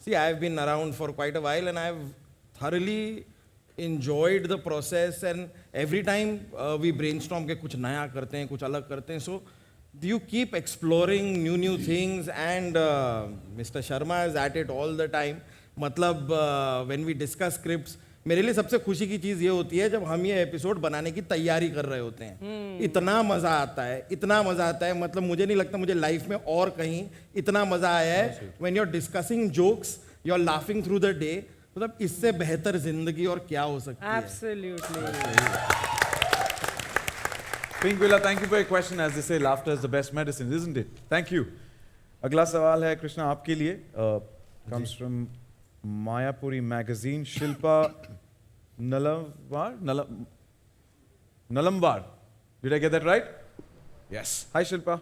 see, I've been around for quite a while and I've thoroughly enjoyed the process, and every time we brainstorm के कुछ नया करते हैं, कुछ अलग करते हैं. So you keep exploring new things, and Mr. Sharma is at it all the time. मतलब when we discuss scripts, मेरे लिए सबसे खुशी की चीज़ ये होती है जब हम ये एपिसोड बनाने की तैयारी कर रहे होते हैं. इतना मज़ा आता है, मतलब मुझे नहीं लगता मुझे लाइफ में और कहीं इतना मज़ा आया है. when you're discussing jokes, you're laughing through the day. मतलब इससे बेहतर जिंदगी और क्या हो सकती है. Absolutely. Pink Villa, thank you for your question. As they say, laughter is the best medicine, isn't it? Thank you. अगला सवाल है कृष्णा आपके लिए. Comes from Mayapuri magazine. Shilpa Nalamwar. Did I get that right? Yes. Hi Shilpa.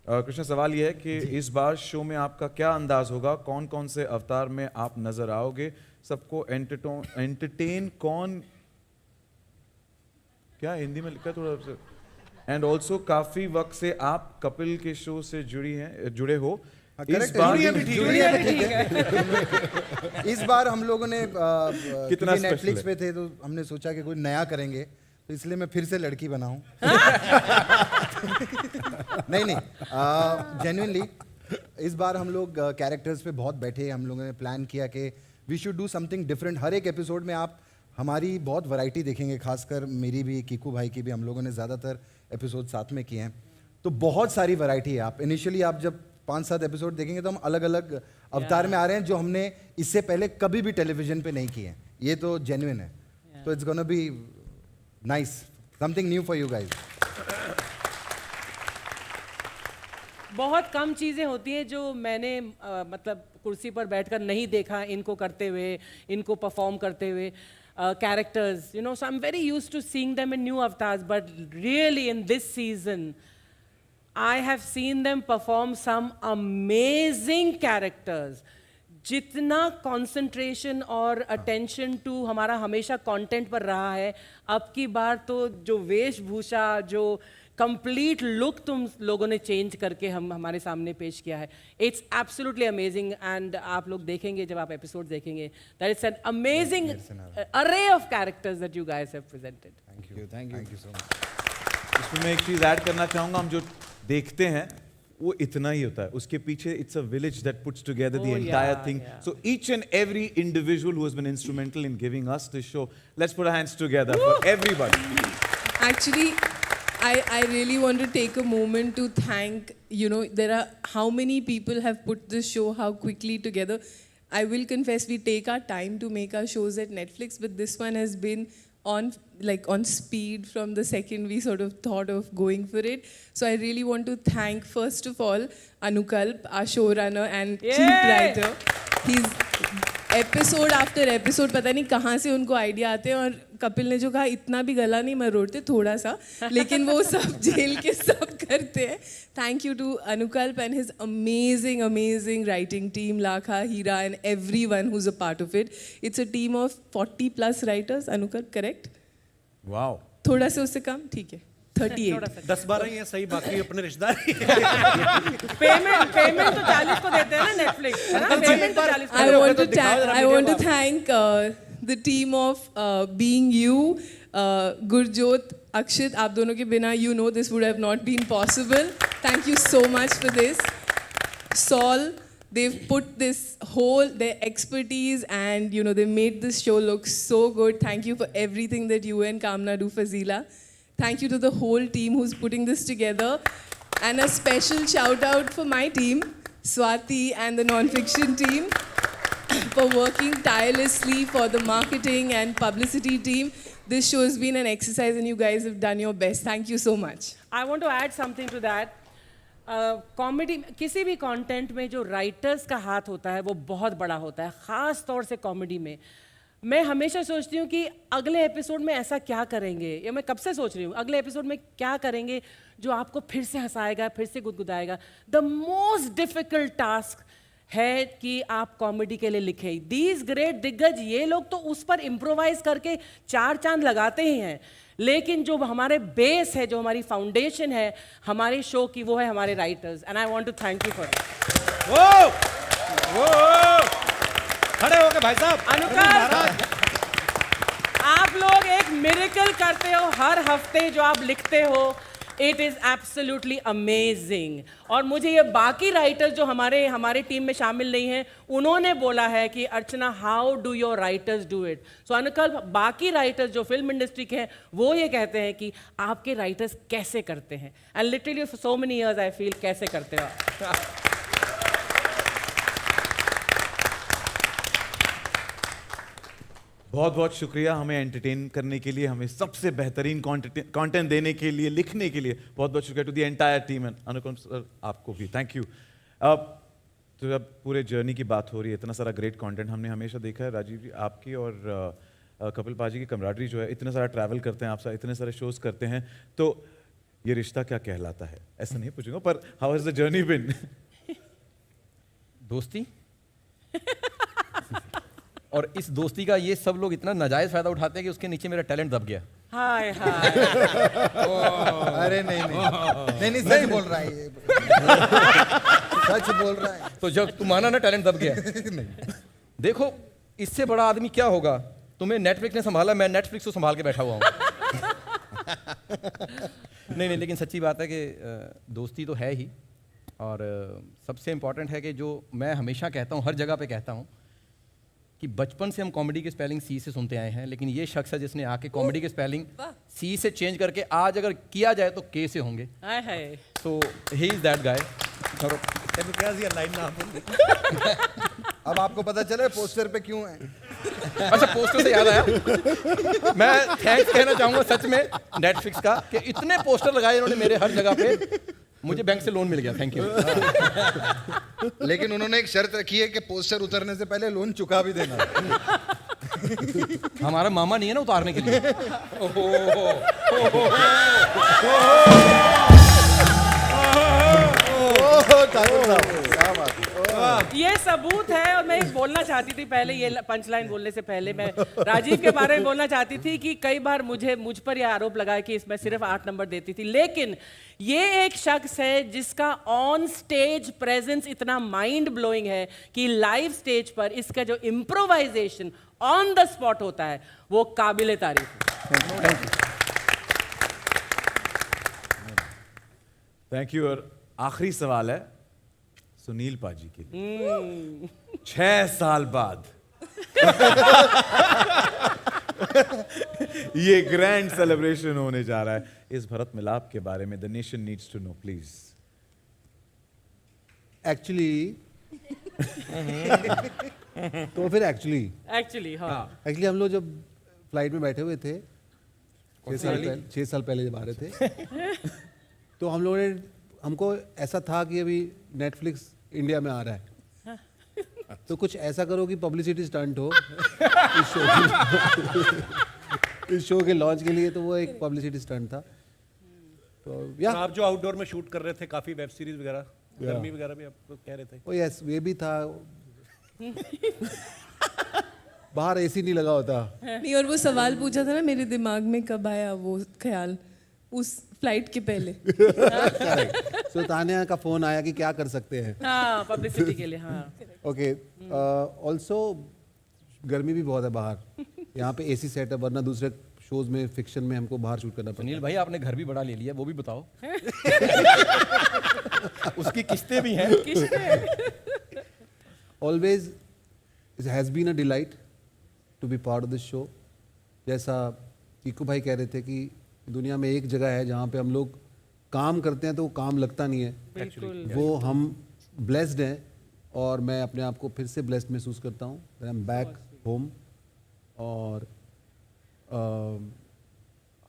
Krishna, सवाल ये है कि इस बार शो में आपका क्या अंदाज होगा? कौन कौन से अवतार में आप नजर आओगे? सबको एंटरटेन कौन, क्या हिंदी में लिखा थोड़ा सा. एंड ऑल्सो काफी वक्त से आप कपिल के शो से जुड़े हो. इस बार हम लोगों ने कितना नेटफ्लिक्स पे थे तो हमने सोचा कि कोई नया करेंगे, तो इसलिए मैं फिर से लड़की बनाऊं. नहीं, जेन्युइनली इस बार हम लोग कैरेक्टर्स पे बहुत बैठे. हम लोगों ने प्लान किया कि we should do something different. हर एक एपिसोड में आप हमारी बहुत वैरायटी देखेंगे, खासकर मेरी भी, कीकू भाई की भी. हम लोगों ने ज़्यादातर एपिसोड साथ में किए हैं, तो बहुत सारी वैरायटी है. आप इनिशियली आप जब 5-7 एपिसोड देखेंगे तो हम अलग अलग अवतार में आ रहे हैं जो हमने इससे पहले कभी भी टेलीविजन पे नहीं किए हैं. ये तो जेन्युइन है. तो it's gonna be nice, something new for you guys. बहुत कम चीज़ें होती हैं जो मैंने मतलब कुर्सी पर बैठकर नहीं देखा इनको करते हुए, इनको परफॉर्म करते हुए. Characters, you know, so I'm very used to seeing them in new avatars, but really in this season, I have seen them perform some amazing characters. जितना कंसंट्रेशन और अटेंशन टू हमारा हमेशा कंटेंट पर रहा है, अब की बार तो जो वेशभूषा, जो कंप्लीट लुक तुम लोगों ने चेंज करके हमारे सामने पेश किया है, इट्स एब्सोल्युटली अमेजिंग. एंड आप लोग देखेंगे जब आप एपिसोड देखेंगे, दैट इट्स एन अमेजिंग अरे of characters that you guys have presented. Thank you so much. इसमें मैं एक चीज ऐड करना चाहूंगा. हम जो देखते हैं वो इतना ही होता है, उसके पीछे it's a village that puts together the entire thing. So each and every individual who has been instrumental in giving us this show, let's put our hands together for everybody. Actually, I really want to take a moment to thank, you know, there are how many people have put this show how quickly together. I will confess we take our time to make our shows at Netflix, but this one has been on speed from the second we sort of thought of going for it. So I really want to thank first of all Anukalp, our showrunner and chief writer. He's episode after episode पता नहीं कहाँ से उनको idea आते हैं, और कपिल ने जो कहा इतना भी गला नहीं मैं रोते थोड़ा सा, लेकिन वो सब झेल के सब करते हैं. Thank you to Anukalp and his amazing writing team, Lakha, Heera and everyone who is a part of it. It's a team of 40+ writers. Anukalp correct? Wow. थोड़ा से उससे कम, ठीक है 38. 10-12 ही है सही, बाकी अपने रिश्तेदार. पेमेंट तो 40 को देते हैं ना नेटफ्लिक्स, है ना? पेमेंट तो 40 को. I want to thank the team of Being You, Gurjot, Akshit. आप दोनों के बिना, you know, this would have not been possible. Thank you so much for this. Saul, they've put this whole, their expertise, and you know, they made this show look so good. Thank you for everything that you and Kamna do for Zila. Thank you to the whole team who's putting this together. And a special shout out for my team, Swati and the non-fiction team, for working tirelessly for the marketing and publicity team. This show has been an exercise and you guys have done your best. Thank you so much. I want to add something to that. Comedy, किसी भी content में जो writers का हाथ होता है वो बहुत बड़ा होता है, ख़ास तौर से कॉमेडी में. मैं हमेशा सोचती हूँ कि अगले एपिसोड में ऐसा क्या करेंगे, या मैं कब से सोच रही हूँ अगले एपिसोड में क्या करेंगे जो आपको फिर से हंसाएगा, फिर से गुदगुदाएगा. द मोस्ट डिफिकल्ट टास्क है कि आप कॉमेडी के लिए लिखें. दीज ग्रेट दिग्गज, ये लोग तो उस पर इम्प्रोवाइज करके 4 चांद लगाते ही हैं, लेकिन जो हमारे बेस है, जो हमारी फाउंडेशन है हमारे शो की, वो है हमारे writers. And I want to thank you for it. खड़े हो गए भाई साहब. अनुकल्प, आप लोग एक मिरेकल करते हो हर हफ्ते जो आप लिखते हो. It is absolutely amazing. और मुझे ये बाकी राइटर्स जो हमारे टीम में शामिल नहीं हैं, उन्होंने बोला है कि Archana, how do your writers do it. So Anukalp, बाकी राइटर्स जो फिल्म इंडस्ट्री के हैं वो ये कहते हैं कि आपके राइटर्स कैसे करते हैं. And literally for so many years I feel कैसे करते हो आप. बहुत बहुत शुक्रिया हमें एंटरटेन करने के लिए, हमें सबसे बेहतरीन कंटेंट देने के लिए, लिखने के लिए. बहुत बहुत शुक्रिया to the entire team. And Anukalp sir, आपको भी थैंक यू. तो जब पूरे जर्नी की बात हो रही है, इतना सारा ग्रेट कंटेंट हमने हमेशा देखा है राजीव जी, आपकी और कपिल पाजी की कमराडरी जो है, इतने सारा ट्रैवल करते हैं आप साथ, इतने सारे शोज करते हैं, तो ये रिश्ता क्या कहलाता है ऐसा नहीं पूछूंगा, पर हाउ हैज द जर्नी बिन? दोस्ती. और इस दोस्ती का ये सब लोग इतना नाजायज फायदा उठाते हैं कि उसके नीचे मेरा टैलेंट दब गया. हाय हाय. अरे नहीं सच बोल रहा है ये. सच बोल रहा है. तो जब तुम माना ना टैलेंट दब गया. नहीं. देखो, इससे बड़ा आदमी क्या होगा. तुम्हें नेटफ्लिक्स ने संभाला, मैं नेटफ्लिक्स को संभाल के बैठा हुआ हूँ. नहीं, लेकिन सच्ची बात है कि दोस्ती तो है ही. और सबसे इम्पोर्टेंट है कि जो मैं हमेशा कहता हूँ, हर जगह पे कहता हूँ, कि बचपन से हम कॉमेडी की स्पेलिंग सी से सुनते आए हैं, लेकिन ये शख्स है जिसने आके कॉमेडी की स्पेलिंग सी से चेंज करके आज अगर किया जाए तो के से होंगे. हाय हाय. सो ही इज दैट गाय. अब आपको पता चले पोस्टर पे क्यों है। अच्छा पोस्टर से याद आया, मैं थैंक्स कहना चाहूंगा सच में नेटफ्लिक्स का कि इतने पोस्टर लगाए इन्होंने मेरे हर जगह पे, मुझे बैंक से लोन मिल गया, थैंक यू। लेकिन उन्होंने एक शर्त रखी है कि पोस्टर उतरने से पहले लोन चुका भी देना। हमारा मामा नहीं है ना उतारने के लिए। ये सबूत है। और मैं एक बोलना चाहती थी पहले, ये पंच लाइन बोलने से पहले मैं राजीव के बारे में बोलना चाहती थी कि कई बार मुझ पर यह आरोप लगा कि इसमें सिर्फ 8 नंबर देती थी, लेकिन ये एक शख्स है जिसका ऑन स्टेज प्रेजेंस इतना माइंड ब्लोइंग है कि लाइव स्टेज पर इसका जो इम्प्रोवाइजेशन ऑन द स्पॉट होता है वो काबिले तारीफ है। Thank you. और आखिरी सवाल है सुनील पाजी के लिए। 6 साल बाद ये ग्रैंड सेलिब्रेशन होने जा रहा है, इस भरत मिलाप के बारे में the nation needs to know please. Actually तो फिर एक्चुअली हम लोग जब फ्लाइट में बैठे हुए थे 6 साल पहले जब आ रहे थे तो हम लोगों ने, हमको ऐसा था कि अभी नेटफ्लिक्स इंडिया में आ रहा है, तो कुछ ऐसा करो कि पब्लिसिटी स्टंट हो इस शो के लॉन्च के लिए। तो वो एक पब्लिसिटी स्टंट था। तो या आप जो आउटडोर में शूट कर रहे थे काफी वेब सीरीज वगैरह, गर्मी वगैरह भी आप कह रहे थे। ओ यस, ये भी था। बाहर एसी नहीं लगा होता। नहीं, और वो सवाल पूछा था ना, मेरे दिमाग में कब आया वो ख्याल उस फ्लाइट के पहले। सो तानिया का फोन आया कि क्या कर सकते हैं पब्लिसिटी के लिए। हाँ ओके। ऑल्सो गर्मी भी बहुत है बाहर, यहाँ पे एसी सेट है, वरना दूसरे शोज में फिक्शन में हमको बाहर शूट करना पड़ता है। सुनील भाई आपने घर भी बड़ा ले लिया, वो भी बताओ। उसकी किस्तें भी हैं। Always it has been a delight to be part of this show. जैसा चीकू भाई कह रहे थे कि दुनिया में एक जगह है जहाँ पे हम लोग काम करते हैं तो वो काम लगता नहीं है। वो हम ब्लेस्ड हैं और मैं अपने आप को फिर से ब्लेस्ड महसूस करता हूँ। आई एम बैक होम और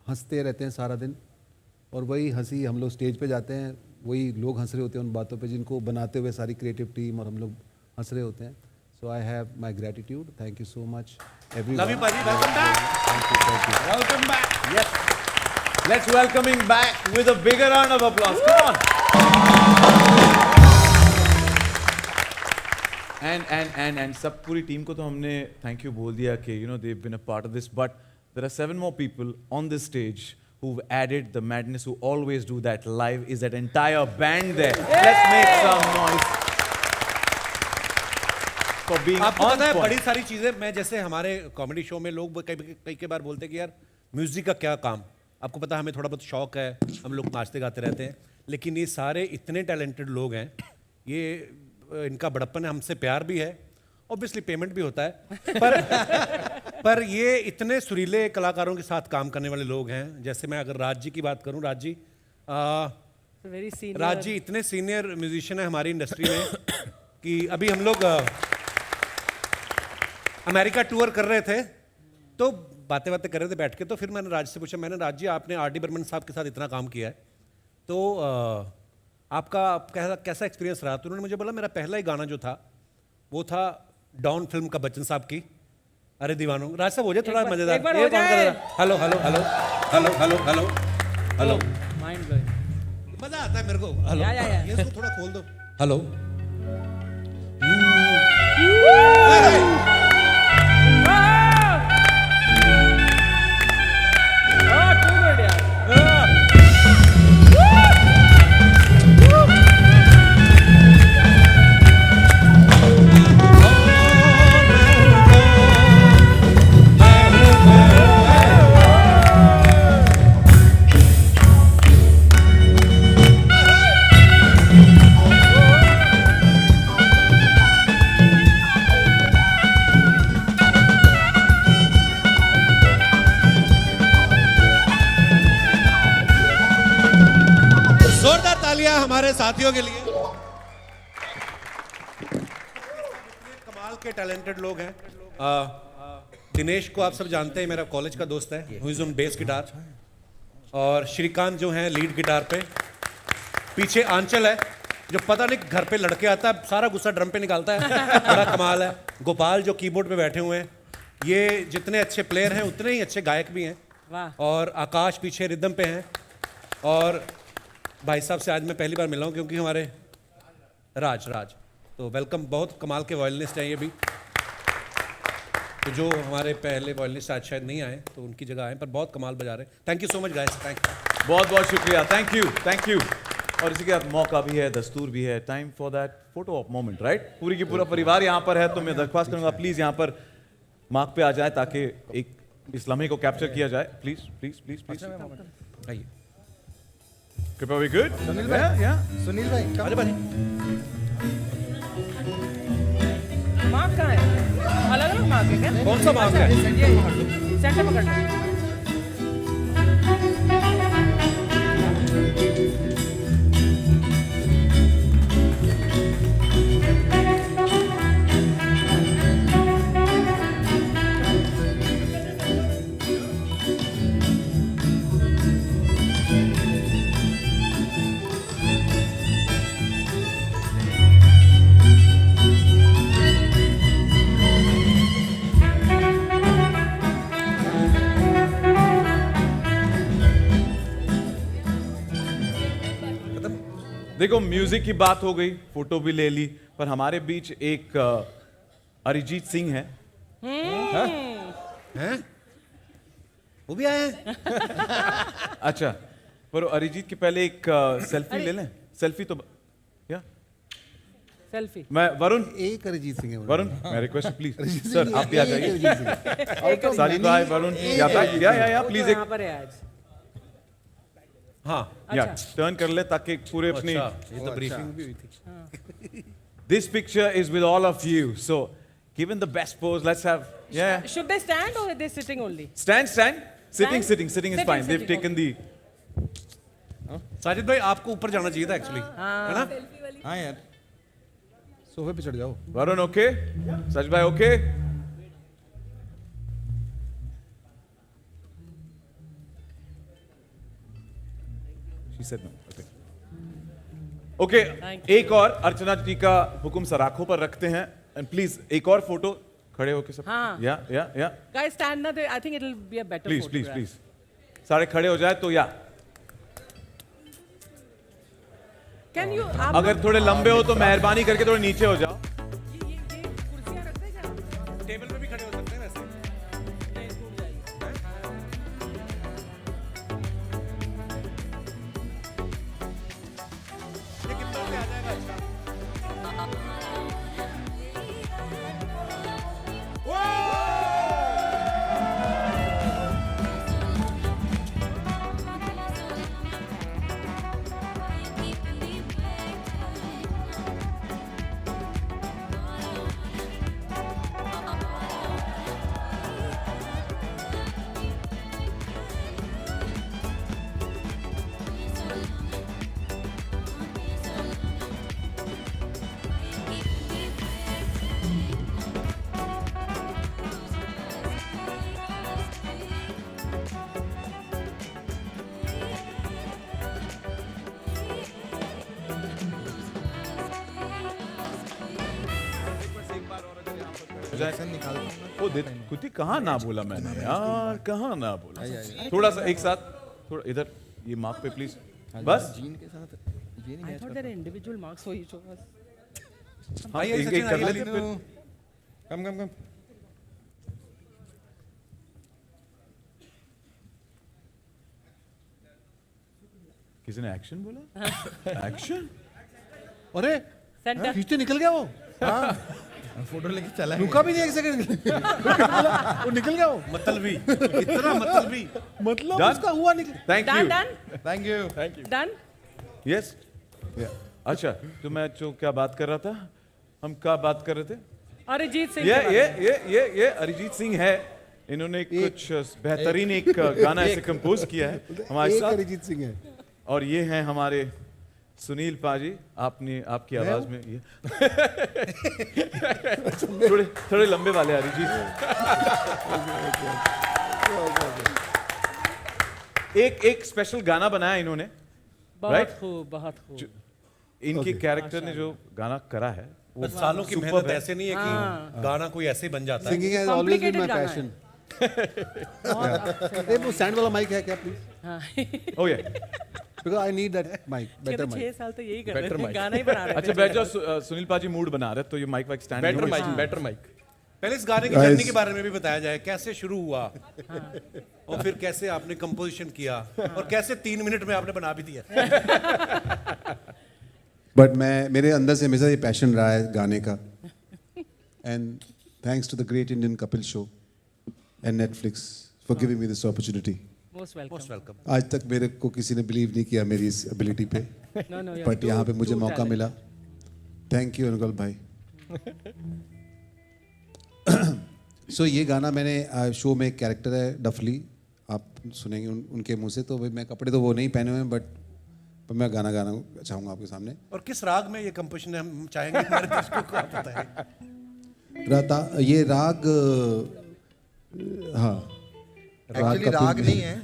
हंसते रहते हैं सारा दिन, और वही हंसी हम लोग स्टेज पे जाते हैं, वही लोग हंस रहे होते हैं उन बातों पे जिनको बनाते हुए सारी क्रिएटिव टीम और हम लोग हंस रहे होते हैं। So I have my gratitude. Thank you so much everyone. Love you पाजी, welcome back. Welcome back. Yes, let's welcome him back with a bigger round of applause. Come on. And सब पूरी टीम को तो हमने thank you बोल दिया कि you know they have been a part of this, but there are 7 more people on this stage who've added the madness, who always do that live, is that entire band there. Let's make some noise for being आपको on पता है point. बड़ी सारी चीजें, मैं जैसे हमारे comedy show में लोग कई बार बोलते हैं कि यार म्यूजिक का क्या काम। आपको पता है हमें थोड़ा बहुत शौक है, हम लोग नाचते गाते रहते हैं, लेकिन ये सारे इतने टैलेंटेड लोग हैं, ये इनका बड़प्पन है, हमसे प्यार भी है, ऑब्वियसली पेमेंट भी होता है, पर ये इतने सुरीले कलाकारों के साथ काम करने वाले लोग हैं। जैसे मैं अगर राज जी की बात करूं, राज जी इतने सीनियर म्यूजिशियन है हमारी इंडस्ट्री में कि अभी हम लोग अमेरिका टूर कर रहे थे तो बातें कर रहे थे बैठ के, तो फिर मैंने राज से पूछा, मैंने राज जी आपने आर.डी. बर्मन साहब के साथ इतना काम किया है तो आपका कैसा एक्सपीरियंस रहा? तो उन्होंने मुझे बोला मेरा पहला ही गाना जो था वो था डॉन फिल्म का बच्चन साहब की अरे दीवानों। राज साहब हो जाए थोड़ा मजेदार। Hello hello hello hello hello hello hello, mind blowing, मजा आता है मेरे को। हेलो ये इसको थोड़ा खोल दो। हेलो जोरदार तालियां हमारे साथियों के लिए। कमाल के टैलेंटेड लोग हैं। दिनेश को आप सब जानते हैं, मेरा कॉलेज का दोस्त है, who is on bass guitar. और श्रीकांत जो हैं लीड गिटार पे। पीछे आंचल है जो पता नहीं घर पे लड़के आता है, सारा गुस्सा ड्रम पे निकालता है, बड़ा कमाल है। गोपाल जो कीबोर्ड पे बैठे हुए हैं। ये जितने अच्छे प्लेयर हैं उतने ही अच्छे गायक भी हैं। वाह। और आकाश पीछे रिदम पे हैं। और भाई साहब से आज मैं पहली बार मिला हूँ क्योंकि हमारे राज तो वेलकम। बहुत कमाल के वॉयलिनिस्ट हैं ये भी, तो जो हमारे पहले वॉयलिनिस्ट आज शायद नहीं आए तो उनकी जगह आए, पर बहुत कमाल बजा रहे हैं। Thank you so much guys, thank you, बहुत बहुत शुक्रिया, थैंक यू। और इसी के साथ मौका भी है, दस्तूर भी है, time for that photo of moment, right. पूरी की पूरा परिवार यहाँ पर है, तो मैं दरख्वास्त करूंगा प्लीज यहाँ पर मार्क पे आ जाए ताकि एक इस लम्हे को कैप्चर किया जाए। प्लीज प्लीज प्लीज प्लीज आइए। कृपया वी गुड। सुनील भाई अरे भाई मार्क कहाँ है? अलग अलग मार्क है क्या? कौन सा मार्क है? सेंटर पकड़ना। देखो म्यूजिक की बात हो गई, फोटो भी ले ली, पर हमारे बीच एक अरिजीत सिंह है। हैं? वो भी आए हैं? अच्छा, पर अरिजीत के पहले एक सेल्फी ले लें। सेल्फी तो या सेल्फी। मैं वरुण, एक अरिजीत सिंह है वरुण मैं रिक्वेस्ट प्लीज सर आप भी आ जाइए। साजिद भाई, वरुण या प्लीज एक यहाँ पर है आज। हाँ या टर्न कर ले ताकि पूरे अपनी ये तो ब्रीफिंग भी हुई थी। This picture is with all of you, so given the best pose, let's have Should they stand or are they sitting only? stand. Sitting is fine. They've taken the. Sajid भाई आपको ऊपर जाना चाहिए था एक्चुअली, है ना? हाँ यार, सोफे पे चढ़ जाओ। Varun okay? Sajid bhai okay? She said no. Okay. Okay. एक और अर्चना जी का हुक्म सर आंखों पर रखते हैं, एंड प्लीज एक और फोटो खड़े होके सब। हाँ। या Guys, stand now. I think it'll be a better please photograph. Please सारे खड़े हो जाए तो या Can you? अगर थोड़े लंबे हो तो मेहरबानी करके थोड़े नीचे हो जाओ। ये कुर्सियाँ रख दें क्या? टेबल पे भी खड़े हो सकते हैं वैसे। ये कितना पे आ जाएगा? अच्छा ओ कुछ कहाँ ना बोला मैंने यार, कहाँ ना बोला। थोड़ा सा एक साथ, थोड़ा इधर ये मार्क पे प्लीज, बस जीन के साथ ये नहीं I thought there are individual marks for each of us. हाँ, एक कर लेते फिर। कम किसी ने एक्शन बोला? एक्शन? अरे Center. खींचते निकल गया वो। फोटो लेके चला रुका भी नहीं एक सेकंड। वो निकल गया वो। मतलबी, इतना मतलबी, मतलब Done? उसका हुआ निकल। Thank Done, you. done, thank you. done. Yes अच्छा, तो मैं जो क्या बात कर रहा था, हम क्या बात कर रहे थे? अरिजीत सिंह। ये अरिजीत सिंह है। इन्होंने कुछ बेहतरीन एक गाना ऐसे कंपोज किया है हमारे एक साथ, अरिजीत सिंह है। और ये हैं हमारे सुनील पाजी, आपकी आवाज में ये थोड़े थोड़े लंबे वाले अरिजीत। एक स्पेशल गाना बनाया इन्होंने, बहुत खूब, बहुत खूब। इनके कैरेक्टर ने जो गाना करा है वो सालों की मेहनत ऐसे नहीं है कि गाना कोई ऐसे ही बन जाता है। Singing has always been my Complicated passion. वो स्टैंड वाला माइक है क्या please? Oh yeah because I need that mic, better mic. 6 साल तो यही कर Better रहे थे, mic. गाना ही बना रहे थे। अच्छा बैठ जाओ, सुनील पाजी मूड बना रहे, तो ये माइक वाइक stand better mic, better mic. पहले इस गाने की जर्नी के बारे में भी बताया जाए, कैसे शुरू हुआ और फिर कैसे आपने कंपोजिशन किया और कैसे 3 मिनट में आपने बना भी दिया। बट मेरे अंदर से हमेशा ये पैशन रहा है गाने का, and thanks to the great Indian Kapil show and Netflix for giving me this opportunity. Most welcome. आज तक मेरे को किसी ने बिलीव नहीं किया मेरी इस एबिलिटी पे, बट यहाँ पे मुझे मौका मिला। थैंक यू अनुगल भाई। सो ये गाना मैंने शो में एक कैरेक्टर है डफली, आप सुनेंगे उनके मुंह से। तो भाई मैं कपड़े तो वो नहीं पहने हुए हैं, बट मैं गाना गाना चाहूँगा आपके सामने। और किस राग में ये कंपोजिशन है, हम चाहेंगे हमारे दर्शकों को आप बताएं। ये राग, हाँ एक्चुअली राग नहीं है,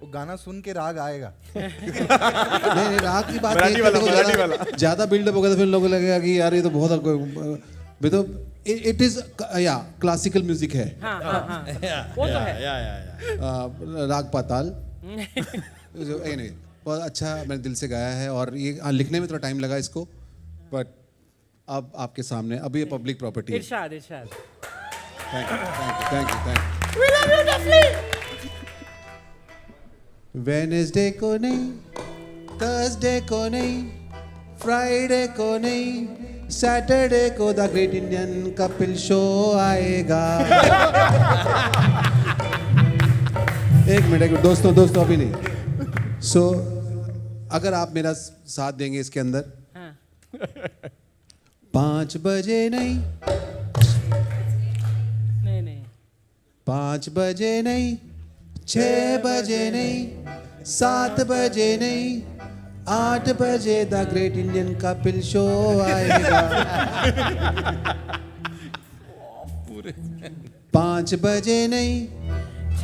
वो गाना सुन के राग आएगा। नहीं राग की बात नहीं है, ज्यादा बिल्डअप होगा तो फिर लोगों को लगेगा कि यार ये तो बहुत तो इट इज या क्लासिकल म्यूजिक है। वो तो है। राग पाताल anyway, बहुत अच्छा मैंने दिल से गाया है, और ये लिखने में थोड़ा टाइम लगा इसको, बट अब आपके सामने, अब ये पब्लिक प्रॉपर्टी है। इरशाद। Thank you. वेडनेसडे को नहीं, थर्सडे को नहीं, फ्राइडे को नहीं, सैटरडे को the great Indian Kapil show आएगा। एक मिनट दोस्तों अभी नहीं। सो अगर आप मेरा साथ देंगे इसके अंदर, 5 बजे नहीं, 5 बजे नहीं, 6 बजे नहीं, 7 बजे नहीं, 8 बजे the great Indian Kapil show आएगा। 5 बजे नहीं,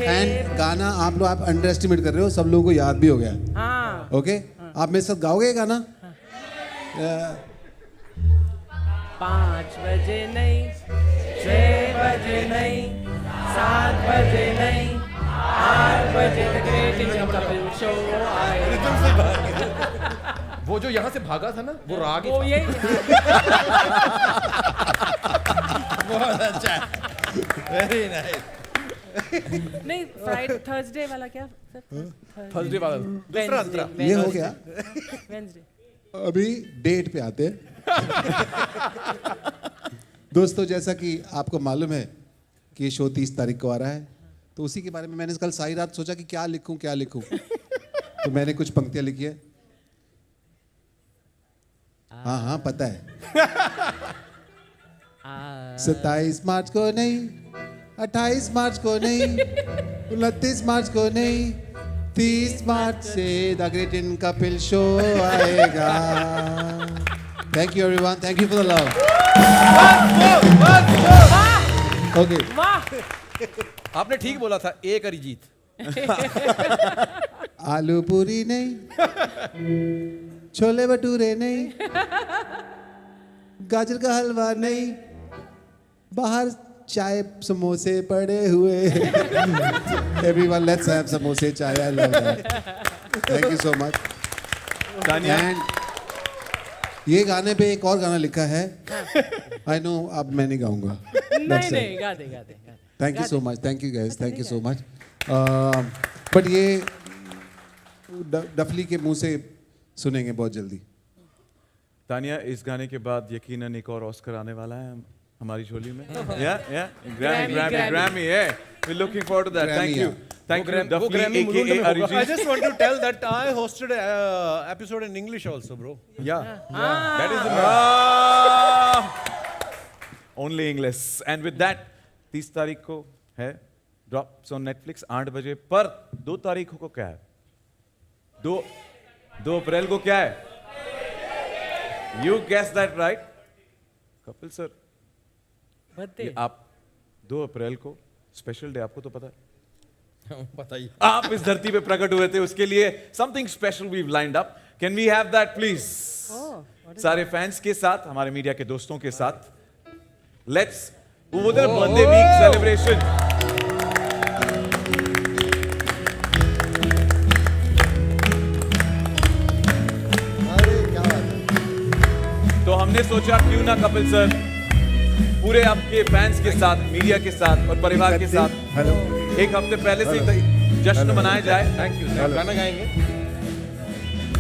एंड गाना आप लोग अंडर एस्टिमेट कर रहे हो, सब लोगों को याद भी हो गया। ओके, आप मेरे साथ गाओगे गाना? 5 बजे नहीं, 6 बजे नहीं, 7 बजे नहीं, 8 बजे the great Indian Kapil show आएगा। वो जो यहाँ से भागा था ना, वो राग ही वो था। यही बहुत अच्छा, वेरी नाइस। नहीं, फ्राइडे थर्सडे वाला क्या? थर्सडे वाला ये हो गया। वेडनेसडे। अभी डेट पे आते हैं। दोस्तों, जैसा कि आपको मालूम है कि ये शो 30 तारीख को आ रहा है, तो उसी के बारे में मैंने कल सारी रात सोचा कि क्या लिखूं। तो मैंने कुछ पंक्तियां लिखी है। हाँ पता है। 27 मार्च को नहीं, 28 मार्च को नहीं, 29 मार्च को नहीं, 30 मार्च से the great Indian Kapil show आएगा। Thank you everyone, thank you for the love. Okay, आपने ठीक बोला था, एक अरिजीत। आलू पूरी नहीं, छोले भटूरे नहीं, गाजर का हलवा नहीं, बाहर चाय समोसे पड़े हुए। एवरीवन लेट्स हैव समोसे चाय, I love that. Thank you so much. And ये गाने पे एक और गाना लिखा है, आई नो, अब मैं नहीं गाऊंगा। नहीं, गा दे। Thank you so much, thank you guys, thank you so much. But ये डफली के मुंह से सुनेंगे बहुत जल्दी। तानिया, इस गाने के बाद यकीनन एक और ऑस्कर आने वाला है हमारी झोली में। Grammy, yeah. We're looking forward to that. Thank you. Thank you, Duffy, aka Arijit. I just want to tell that I hosted an episode in English also, bro. Yeah. That is only English. And with that, 30 तारीख को है drops on Netflix 8 बजे पर। 2 तारीख को क्या है? 2 अप्रैल को क्या है? You guessed that right. Kapil sir, birthday आप 2 अप्रैल को स्पेशल डे, आपको तो पता है, बताइए। आप इस धरती पे प्रकट हुए थे, उसके लिए something special we lined up. Can we have that please? सारे फैंस के साथ, हमारे मीडिया के दोस्तों के साथ, लेट्स वो बर्थडे वीक सेलिब्रेशन। अरे क्या बात है। तो हमने सोचा क्यों ना कपिल सर पूरे आपके फैंस के साथ, मीडिया के साथ और परिवार के साथ एक हफ्ते पहले से ही जश्न मनाया जाए। Thank you. गाना गाएंगे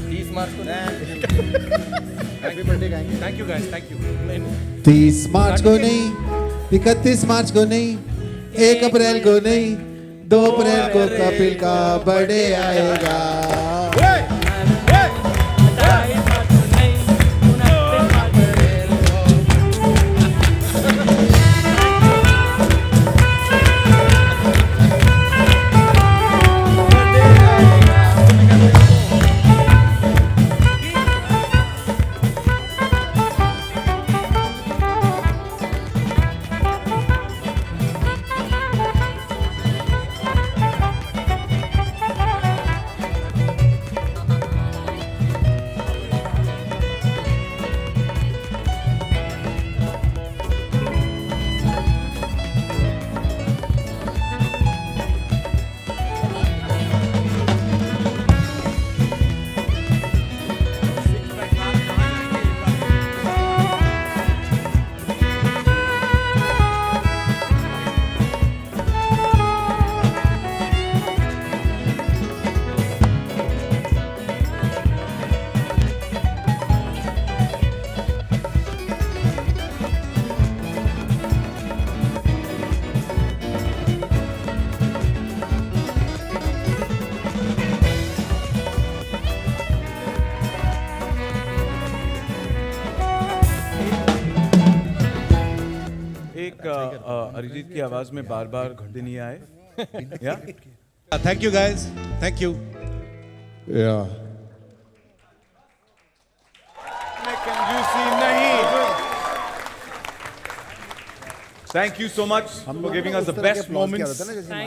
30 मार्च को। हैप्पी बर्थडे गाएंगे। Thank you guys, thank you. 30 मार्च को नहीं, 31 मार्च को नहीं, 1 अप्रैल को नहीं, 2 अप्रैल को कपिल का बर्थडे आएगा। अरिजीत की आवाज में बार बार घंटे नहीं आए। या thank you guys, thank you. कंजूसी नहीं। Thank you so much for giving us the best moments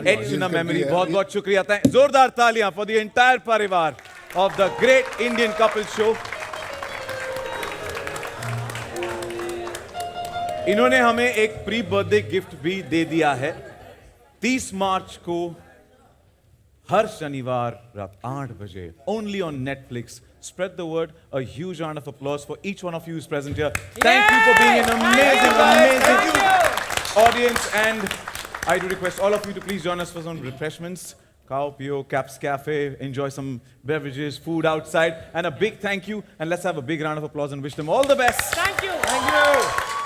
H in a memory. बहुत बहुत शुक्रिया। जोरदार तालियां फॉर द एंटायर परिवार of the great Indian couple show. इन्होंने हमें एक प्री बर्थडे गिफ्ट भी दे दिया है। 30 मार्च को हर शनिवार रात 8 बजे only on Netflix. Spread the word. A huge round of applause for each one of you who's present here. Thank you for being an amazing audience. And I do request all of you to please join us for some refreshments. Kao Pio, Caps Cafe, enjoy some beverages, food outside. And a big thank you. And let's have a big round of applause and wish them all the best. Thank you. Thank you.